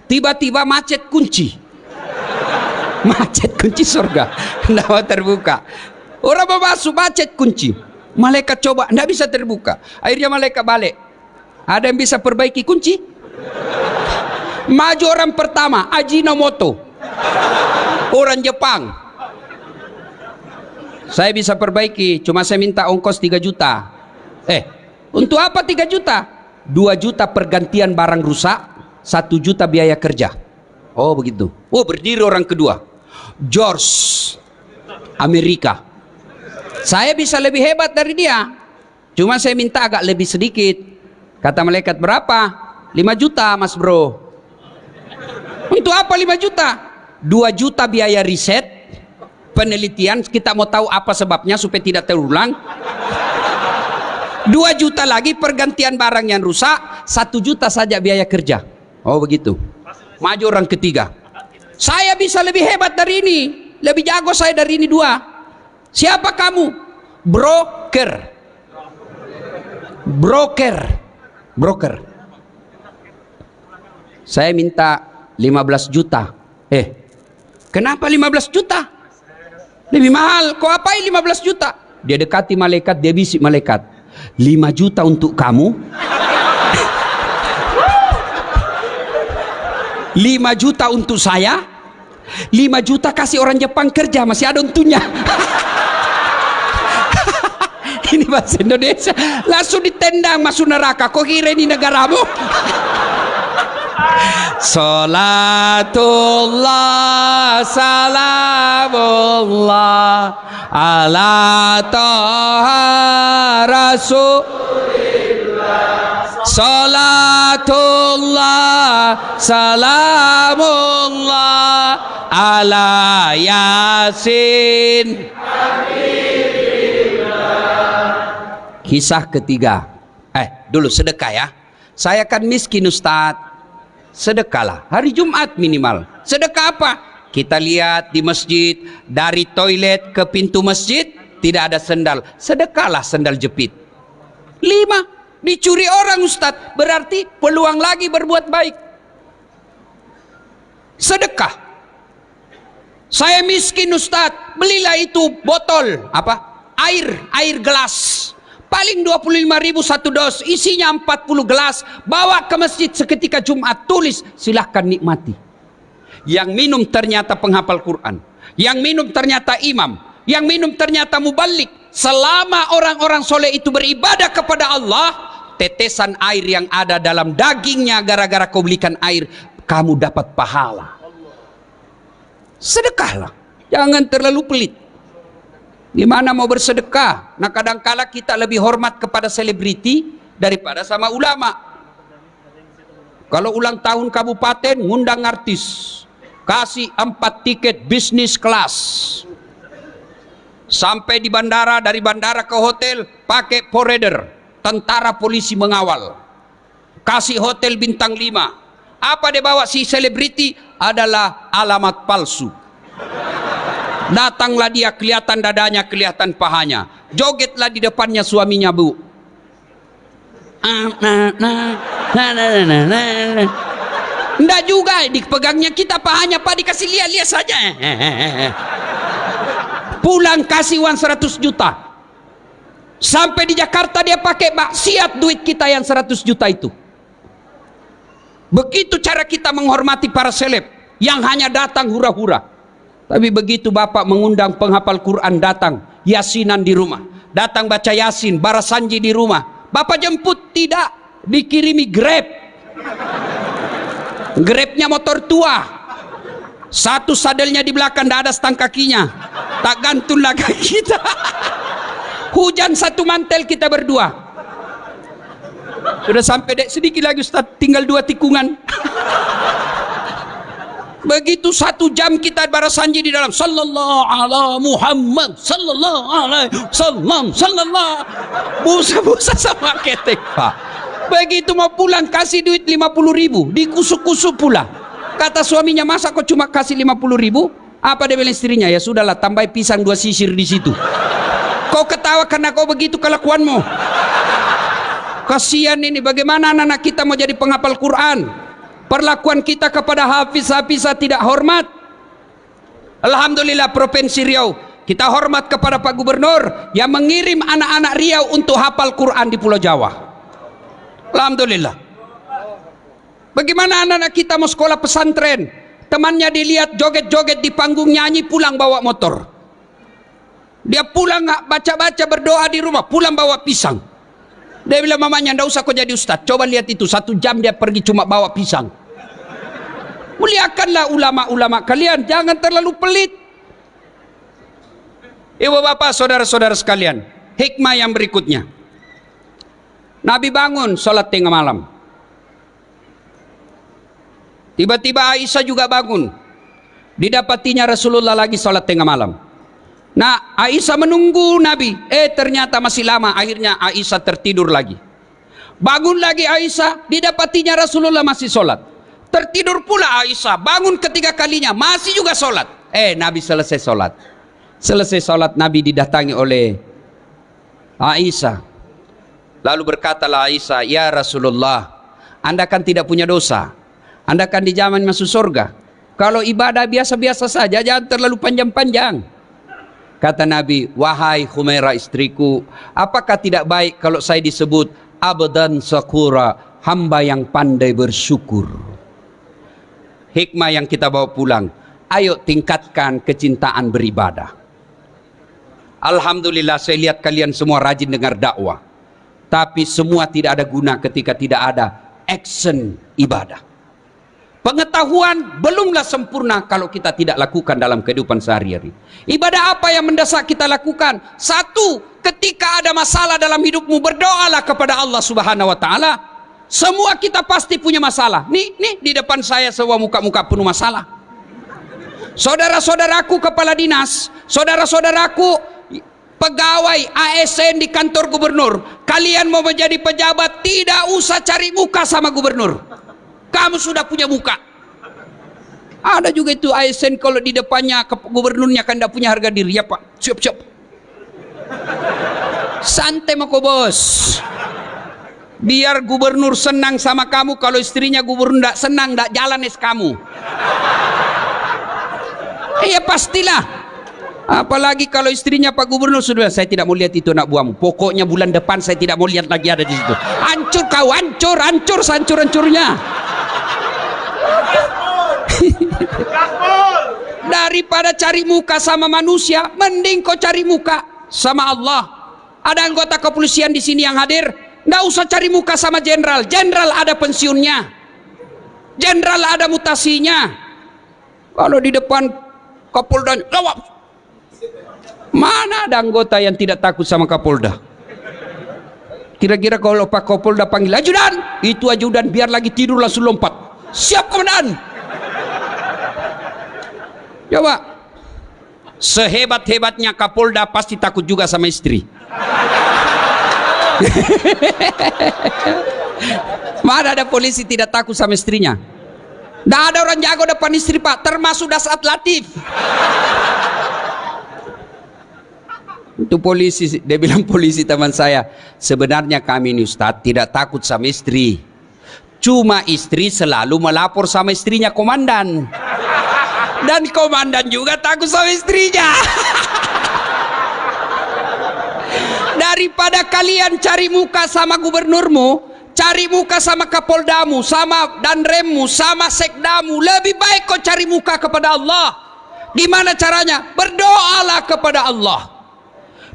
tiba-tiba macet kunci. Macet kunci surga, tidak mau terbuka. Orang mau masuk, macet kunci. Malaikat coba, tidak bisa terbuka. Akhirnya malaikat balik. Ada yang bisa perbaiki kunci? Maju orang pertama, Ajinomoto, orang Jepang. Saya bisa perbaiki, cuma saya minta ongkos 3 juta. Untuk apa 3 juta? 2 juta pergantian barang rusak, 1 juta biaya kerja. Oh begitu. Oh, berdiri orang kedua, George, Amerika. Saya bisa lebih hebat dari dia, cuma saya minta agak lebih sedikit. Kata malaikat, berapa? 5 juta mas bro. Untuk apa 5 juta? 2 juta biaya riset, penelitian, kita mau tahu apa sebabnya supaya tidak terulang. 2 juta lagi pergantian barang yang rusak, 1 juta saja biaya kerja. Oh begitu. Maju orang ketiga. Saya bisa lebih hebat dari ini, lebih jago saya dari ini 2. Siapa kamu? Broker. Saya minta 15 juta. Kenapa 15 juta? Lebih mahal. Kau apain 15 juta? Dia dekati malaikat, dia bisik malaikat, 5 juta untuk kamu, 5 juta untuk saya, 5 juta kasih orang Jepang kerja, masih ada untungnya. Ini bahasa Indonesia, langsung ditendang masuk neraka. Kau kira ini negaramu? Salatullah salamullah ala taha rasulillah. Salatullah salamullah ala yasin. Kisah ketiga. Dulu sedekah ya. Saya kan miskin Ustadz. Sedekahlah hari Jumat minimal. Sedekah apa? Kita lihat di masjid, dari toilet ke pintu masjid tidak ada sendal, sedekahlah sendal jepit. 5 dicuri orang Ustadz, berarti peluang lagi berbuat baik. Sedekah. Saya miskin Ustadz, belilah itu botol air gelas, paling 25.000 satu dos, isinya 40 gelas, bawa ke masjid seketika Jumat, tulis silahkan nikmati. Yang minum ternyata penghafal Quran, yang minum ternyata imam, yang minum ternyata mubalik. Selama orang-orang soleh itu beribadah kepada Allah, tetesan air yang ada dalam dagingnya gara-gara kau belikan air, kamu dapat pahala. Sedekahlah, jangan terlalu pelit. Gimana mau bersedekah? Nah, kadangkala kita lebih hormat kepada selebriti daripada sama ulama. Kalau ulang tahun kabupaten, ngundang artis, kasih 4 tiket bisnis kelas. Sampai di bandara, dari bandara ke hotel pakai forerunner, tentara polisi mengawal. Kasih hotel bintang 5. Apa dia bawa si selebriti? Adalah alamat palsu. Datanglah dia, kelihatan dadanya, kelihatan pahanya. Jogetlah di depannya suaminya, Bu. Enggak juga dipegangnya kita pahanya, Pak, dikasih lihat-lihat saja. Pulang kasih uang 100 juta. Sampai di Jakarta dia pakai maksiat duit kita yang 100 juta itu. Begitu cara kita menghormati para seleb yang hanya datang hura-hura. Tapi begitu Bapak mengundang penghafal Quran datang, yasinan di rumah, datang baca yasin, barasanji di rumah, Bapak jemput tidak, dikirimi Grab. Grabnya motor tua, satu sadelnya di belakang, tidak ada stang kakinya, tak gantung lah kaki kita. Hujan satu mantel kita berdua. Sudah sampai dek sedikit lagi Ustaz, tinggal 2 tikungan. Begitu 1 jam kita barasanji di dalam, sallallahu ala Muhammad, sallallahu alaihi wasallam, sallallahu, busa-busa sama ketek, Pak. Begitu mau pulang kasih duit 50.000, dikusuk-kusuk pula. Kata suaminya, masa kok cuma kasih 50.000? Apa dia bilang istrinya? Ya sudahlah, tambah pisang 2 sisir di situ. Kau ketawa karena kau begitu kelakuanmu. Kasihan ini, bagaimana anak-anak kita mau jadi penghafal Quran? Perlakuan kita kepada hafiz-hafizah tidak hormat. Alhamdulillah Provinsi Riau, kita hormat kepada Pak Gubernur yang mengirim anak-anak Riau untuk hafal Quran di Pulau Jawa. Alhamdulillah. Bagaimana anak-anak kita mau sekolah pesantren, temannya dilihat joget-joget di panggung, nyanyi, pulang bawa motor. Dia pulang nggak baca-baca, berdoa di rumah, pulang bawa pisang. Dia bilang mamanya, ndak usah kau jadi ustaz, coba lihat itu 1 jam dia pergi cuma bawa pisang. Muliakanlah ulama-ulama kalian, jangan terlalu pelit. Ibu bapak saudara-saudara sekalian, hikmah yang berikutnya, Nabi bangun sholat tengah malam. Tiba-tiba Aisyah juga bangun, didapatinya Rasulullah lagi sholat tengah malam. Nah, Aisyah menunggu Nabi, ternyata masih lama. Akhirnya Aisyah tertidur lagi. Bangun lagi Aisyah, didapatinya Rasulullah masih sholat. Tertidur pula Aisyah, bangun ketiga kalinya, masih juga sholat. Nabi selesai sholat. Selesai sholat, Nabi didatangi oleh Aisyah. Lalu berkatalah Aisyah, ya Rasulullah, Anda kan tidak punya dosa, Anda kan dijamin masuk surga. Kalau ibadah biasa-biasa saja, jangan terlalu panjang-panjang. Kata Nabi, wahai Humairah istriku, apakah tidak baik kalau saya disebut abdan syakura, hamba yang pandai bersyukur? Hikmah yang kita bawa pulang, ayo tingkatkan kecintaan beribadah. Alhamdulillah saya lihat kalian semua rajin dengar dakwah, tapi semua tidak ada guna ketika tidak ada action ibadah. Pengetahuan belumlah sempurna kalau kita tidak lakukan dalam kehidupan sehari-hari. Ibadah apa yang mendesak kita lakukan? 1, ketika ada masalah dalam hidupmu, berdoalah kepada Allah Subhanahu wa taala. Semua kita pasti punya masalah. Nih di depan saya semua muka-muka penuh masalah. Saudara-saudaraku kepala dinas, saudara-saudaraku pegawai ASN di kantor gubernur, kalian mau menjadi pejabat, tidak usah cari muka sama gubernur. Kamu sudah punya muka. Ada juga itu ASN kalau di depannya gubernurnya kan tidak punya harga diri, ya Pak, siap-siap. Santai mako bos. Biar gubernur senang sama kamu, kalau istrinya gubernur tidak senang, tidak jalan kamu. Iya pastilah. Apalagi kalau istrinya Pak Gubernur sudah, saya tidak mau lihat itu anak buahmu. Pokoknya bulan depan saya tidak mau lihat lagi ada di situ. Hancur kau, hancur, hancur, hancur-hancurnya. Daripada cari muka sama manusia, mending kau cari muka sama Allah. Ada anggota kepolisian di sini yang hadir, nggak usah cari muka sama jenderal. Jenderal ada pensiunnya, jenderal ada mutasinya. Kalau di depan Kapolda, mana ada anggota yang tidak takut sama Kapolda? Kira-kira kalau Pak Kapolda panggil ajudan, itu ajudan biar lagi tidur langsung lompat. Siap komandan. Coba, sehebat-hebatnya Kapolda pasti takut juga sama istri. Mana ada polisi tidak takut sama istrinya? Tidak ada orang jago depan istri Pak, termasuk Dasat Latif. Itu polisi, dia bilang polisi teman saya, sebenarnya kami ini Ustadz tidak takut sama istri, cuma istri selalu melapor sama istrinya komandan, dan komandan juga takut sama istrinya. Daripada kalian cari muka sama gubernurmu, cari muka sama kapoldamu, sama danremmu, sama sekdamu, lebih baik kau cari muka kepada Allah. Gimana caranya? Berdoalah kepada Allah.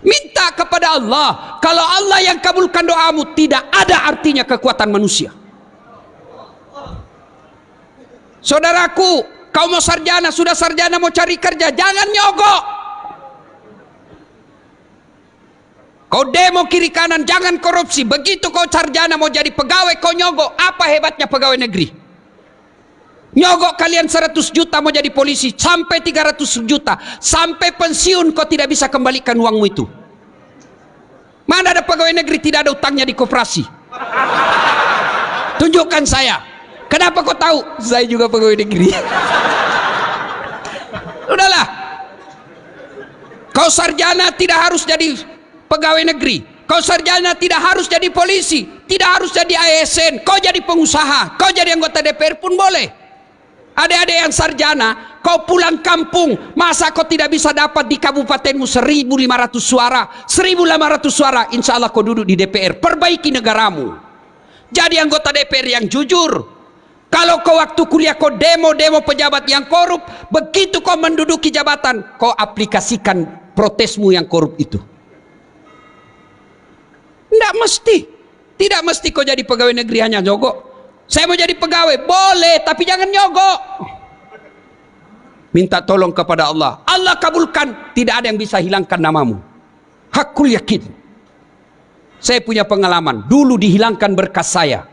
Minta kepada Allah. Kalau Allah yang kabulkan doamu, tidak ada artinya kekuatan manusia. Saudaraku, kau mau sarjana, sudah sarjana mau cari kerja, jangan nyogok. Kau demo kiri kanan, jangan korupsi. Begitu kau sarjana mau jadi pegawai, kau nyogok. Apa hebatnya pegawai negeri? Nyogok kalian 100 juta mau jadi polisi, sampai 300 juta, sampai pensiun kau tidak bisa kembalikan uangmu itu. Mana ada pegawai negeri tidak ada utangnya di koperasi? Tunjukkan saya. Kenapa kau tahu? Saya juga pegawai negeri. Udahlah. Kau sarjana tidak harus jadi pegawai negeri. Kau sarjana tidak harus jadi polisi, tidak harus jadi ASN. Kau jadi pengusaha, kau jadi anggota DPR pun boleh. Adik-adik yang sarjana, kau pulang kampung, masa kau tidak bisa dapat di kabupatenmu 1.500 suara? 1.500 suara, insya Allah kau duduk di DPR. Perbaiki negaramu. Jadi anggota DPR yang jujur. Kalau kau waktu kuliah kau demo-demo pejabat yang korup, begitu kau menduduki jabatan, kau aplikasikan protesmu yang korup itu. Tidak mesti. Tidak mesti kau jadi pegawai negeri hanya nyogok. Saya mau jadi pegawai, boleh, tapi jangan nyogok. Minta tolong kepada Allah. Allah kabulkan, tidak ada yang bisa hilangkan namamu. Hakul yakin. Saya punya pengalaman, dulu dihilangkan berkas saya.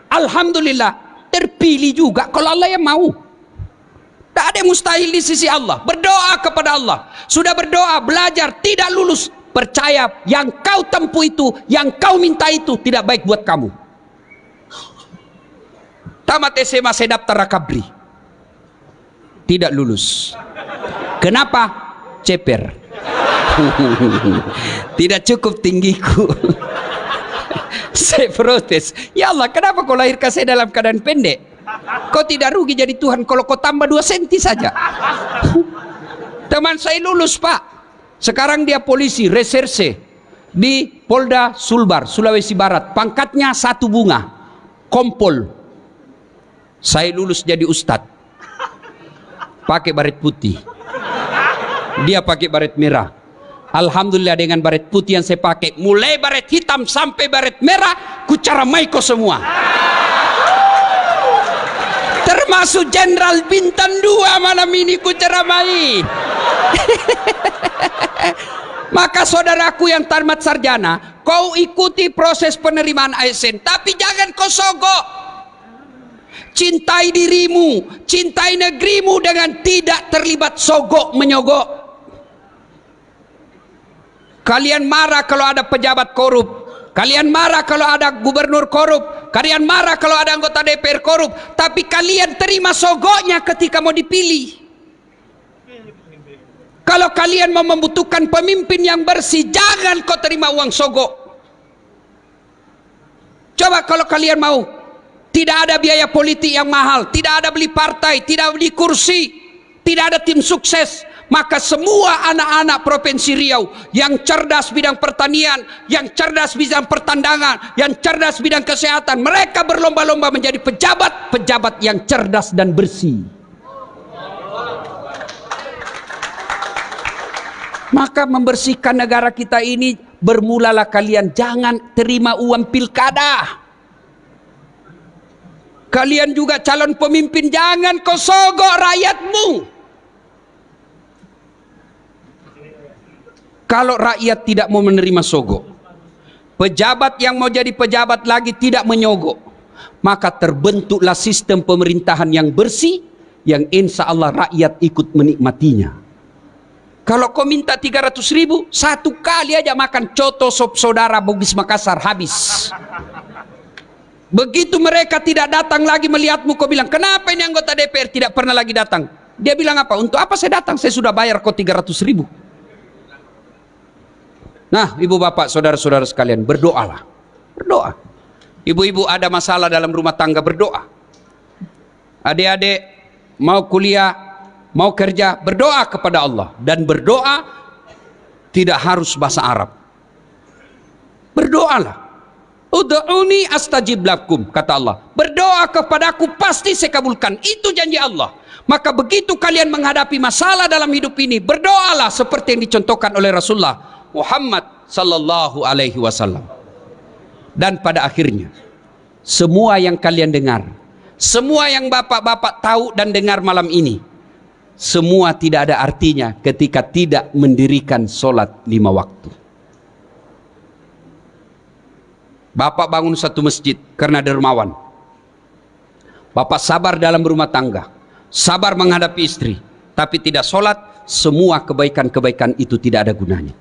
Alhamdulillah, terpilih juga kalau Allah yang mau. Tidak ada yang mustahil di sisi Allah. Berdoa kepada Allah. Sudah berdoa, belajar, tidak lulus. Percaya yang kau tempuh itu, yang kau minta itu tidak baik buat kamu. Tamat SMA saya daftar Rakabri, tidak lulus. Kenapa? Ceper. Tidak cukup tinggiku. Saya protes. Ya Allah, kenapa kau lahirkan saya dalam keadaan pendek? Kau tidak rugi jadi Tuhan kalau kau tambah 2 senti saja. Teman saya lulus Pak. Sekarang dia polisi reserse di Polda Sulbar, Sulawesi Barat. Pangkatnya 1 bunga, kompol. Saya lulus jadi ustadz, pakai baret putih, dia pakai baret merah. Alhamdulillah dengan baret putih yang saya pakai, mulai baret hitam sampai baret merah, ku caramai kau semua. Termasuk Jenderal Bintang 2 malam ini ku ceramai. Maka saudaraku yang tamat sarjana, kau ikuti proses penerimaan ASN, tapi jangan kau sogok. Cintai dirimu, cintai negerimu dengan tidak terlibat sogok menyogok. Kalian marah kalau ada pejabat korup, kalian marah kalau ada gubernur korup, kalian marah kalau ada anggota DPR korup, tapi kalian terima sogoknya ketika mau dipilih. Kalau kalian mau membutuhkan pemimpin yang bersih, jangan kau terima uang sogok. Coba kalau kalian mau, tidak ada biaya politik yang mahal, tidak ada beli partai, tidak beli kursi, tidak ada tim sukses, maka semua anak-anak Provinsi Riau yang cerdas bidang pertanian, yang cerdas bidang pertandangan, yang cerdas bidang kesehatan, mereka berlomba-lomba menjadi pejabat-pejabat yang cerdas dan bersih. Maka membersihkan negara kita ini bermulalah kalian jangan terima uang pilkada. Kalian juga calon pemimpin jangan kau sogok rakyatmu. Kalau rakyat tidak mau menerima sogok, pejabat yang mau jadi pejabat lagi tidak menyogok, maka terbentuklah sistem pemerintahan yang bersih, yang insya Allah rakyat ikut menikmatinya. Kalau kau minta 300.000, satu kali aja makan coto sop saudara Bugis Makassar habis. Begitu mereka tidak datang lagi melihatmu, kau bilang, kenapa ini anggota DPR tidak pernah lagi datang? Dia bilang apa? Untuk apa saya datang? Saya sudah bayar kau 300.000. Nah, ibu bapak, saudara-saudara sekalian, berdoalah. Berdoa. Ibu-ibu ada masalah dalam rumah tangga, berdoa. Adik-adik mau kuliah, mau kerja, berdoa kepada Allah. Dan berdoa tidak harus bahasa Arab. Berdoalah. Ud'uni astajib lakum, kata Allah. Berdoa kepadaku pasti saya kabulkan. Itu janji Allah. Maka begitu kalian menghadapi masalah dalam hidup ini, berdoalah seperti yang dicontohkan oleh Rasulullah Muhammad sallallahu alaihi wasallam. Dan pada akhirnya, semua yang kalian dengar, semua yang bapak-bapak tahu dan dengar malam ini, semua tidak ada artinya ketika tidak mendirikan sholat 5 waktu. Bapak bangun satu masjid karena dermawan. Bapak sabar dalam rumah tangga, sabar menghadapi istri, tapi tidak sholat, semua kebaikan-kebaikan itu tidak ada gunanya.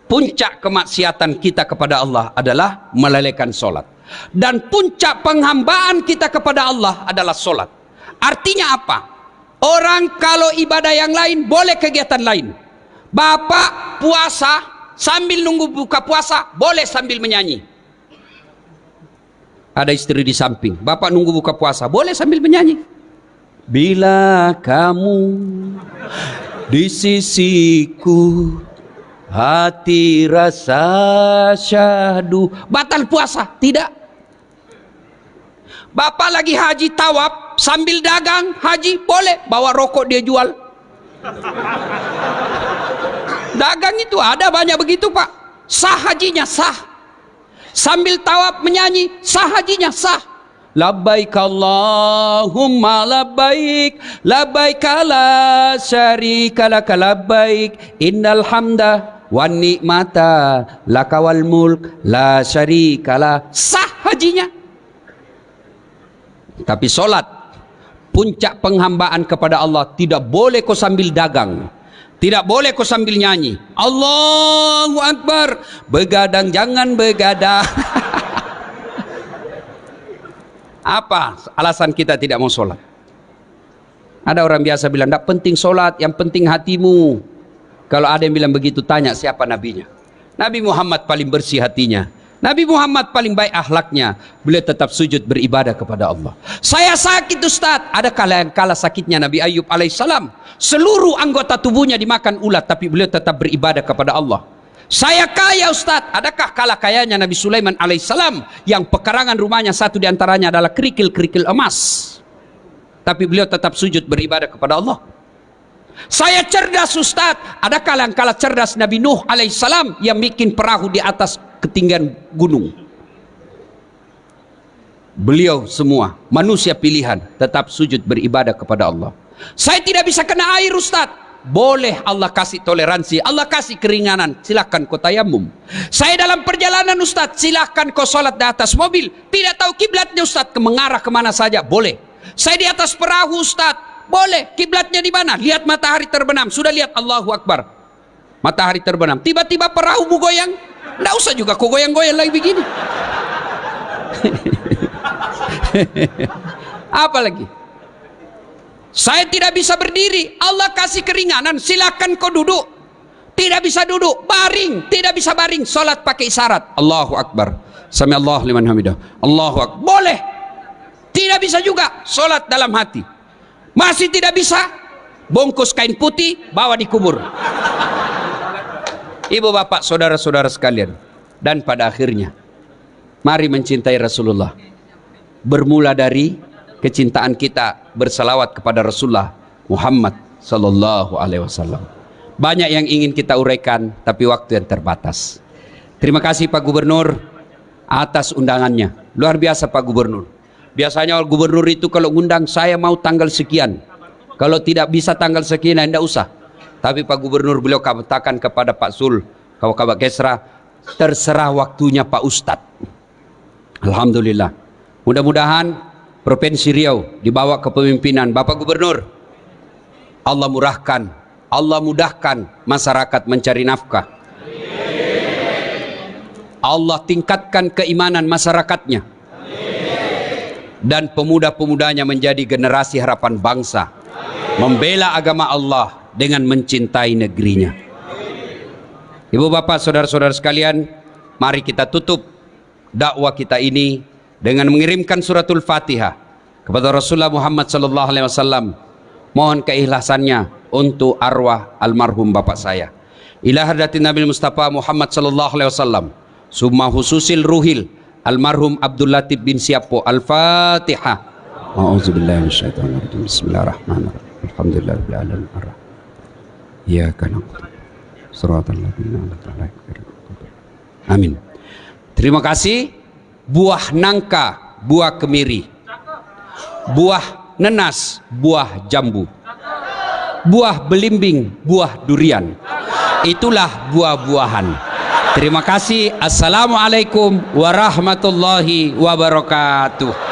Puncak kemaksiatan kita kepada Allah adalah melalaikan sholat. Dan puncak penghambaan kita kepada Allah adalah sholat. Artinya apa? Orang kalau ibadah yang lain boleh kegiatan lain. Bapak puasa sambil nunggu buka puasa boleh sambil menyanyi. Ada istri di samping, bapak nunggu buka puasa boleh sambil menyanyi. Bila kamu di sisiku, hati rasa syahdu. Batal puasa? Tidak. Bapak lagi haji tawaf sambil dagang haji boleh, bawa rokok dia jual. Dagang itu ada banyak begitu pak, sah hajinya sah. Sambil tawaf menyanyi sah hajinya sah. Labbaik Allahumma labbaik, labbaik la syarika lak labbaik, innal hamda wan ni'mata lakawal mulk la syarika la. Sah hajinya. Tapi sholat, puncak penghambaan kepada Allah, tidak boleh kau sambil dagang, tidak boleh kau sambil nyanyi. Allahu Akbar, begadang jangan begadang. Apa alasan kita tidak mau sholat? Ada orang biasa bilang, tidak penting sholat, yang penting hatimu. Kalau ada yang bilang begitu, tanya siapa nabinya. Nabi Muhammad paling bersih hatinya, Nabi Muhammad paling baik akhlaknya, beliau tetap sujud beribadah kepada Allah. Saya sakit Ustaz, ada kala sakitnya Nabi Ayub alaihissalam, seluruh anggota tubuhnya dimakan ulat, tapi beliau tetap beribadah kepada Allah. Saya kaya Ustaz, adakah kala kayanya Nabi Sulaiman alaihissalam, yang pekarangan rumahnya satu diantaranya adalah kerikil-kerikil emas, tapi beliau tetap sujud beribadah kepada Allah. Saya cerdas Ustaz, adakah kala cerdas Nabi Nuh alaihissalam, yang bikin perahu di atas ketinggian gunung. Beliau semua manusia pilihan tetap sujud beribadah kepada Allah. Saya tidak bisa kena air Ustaz, boleh Allah kasih toleransi, Allah kasih keringanan, silahkan kau tayamum. Saya dalam perjalanan Ustaz, silahkan kau sholat di atas mobil, tidak tahu kiblatnya Ustaz, mengarah kemana saja boleh. Saya di atas perahu Ustaz, boleh, kiblatnya di mana? Lihat matahari terbenam, sudah lihat Allahu Akbar, matahari terbenam, tiba-tiba perahumu goyang, tidak usah juga kau goyang-goyang lagi begini. Apa lagi? Saya tidak bisa berdiri, Allah kasih keringanan, silakan kau duduk. Tidak bisa duduk, baring, tidak bisa baring, sholat pakai isyarat, Allahu Akbar. Sami Allah liman hamidah. Allahu akbar. Boleh. Tidak bisa juga sholat dalam hati. Masih tidak bisa, bungkus kain putih, bawa dikubur. Ibu bapak saudara-saudara sekalian, dan pada akhirnya mari mencintai Rasulullah. Bermula dari kecintaan kita bersalawat kepada Rasulullah Muhammad sallallahu alaihi wasallam. Banyak yang ingin kita uraikan, tapi waktu yang terbatas. Terima kasih Pak Gubernur atas undangannya. Luar biasa Pak Gubernur. Biasanya gubernur itu kalau undang, saya mau tanggal sekian. Kalau tidak bisa tanggal sekian, tidak usah. Tapi Pak Gubernur beliau katakan kepada Pak Sul, Kabak Kesra, terserah waktunya Pak Ustadz. Alhamdulillah. Mudah-mudahan Provinsi Riau dibawa kepemimpinan Bapak Gubernur. Allah mudahkan masyarakat mencari nafkah. Allah tingkatkan keimanan masyarakatnya. Dan pemuda-pemudanya menjadi generasi harapan bangsa, membela agama Allah dengan mencintai negerinya. Ibu bapak saudara-saudara sekalian, mari kita tutup dakwah kita ini dengan mengirimkan suratul Fatihah kepada Rasulullah Muhammad sallallahu alaihi wasallam. Mohon keikhlasannya untuk arwah almarhum bapak saya. Ila hadratin Nabi Mustafa Muhammad sallallahu alaihi wasallam. Summa hususil ruhil almarhum Abdul Latif bin Siapo. Al-Fatihah. A'udzubillahi minasyaitonir rajim. Bismillahirrahmanirrahim. Alhamdulillahirabbil alamin. Iyyaka na'budu shiratal ladzina an'amta 'alaihim. Amin. Terima kasih. Buah nangka, buah kemiri. Buah nenas, buah jambu. Buah belimbing, buah durian. Itulah buah-buahan. Terima kasih. Assalamualaikum warahmatullahi wabarakatuh.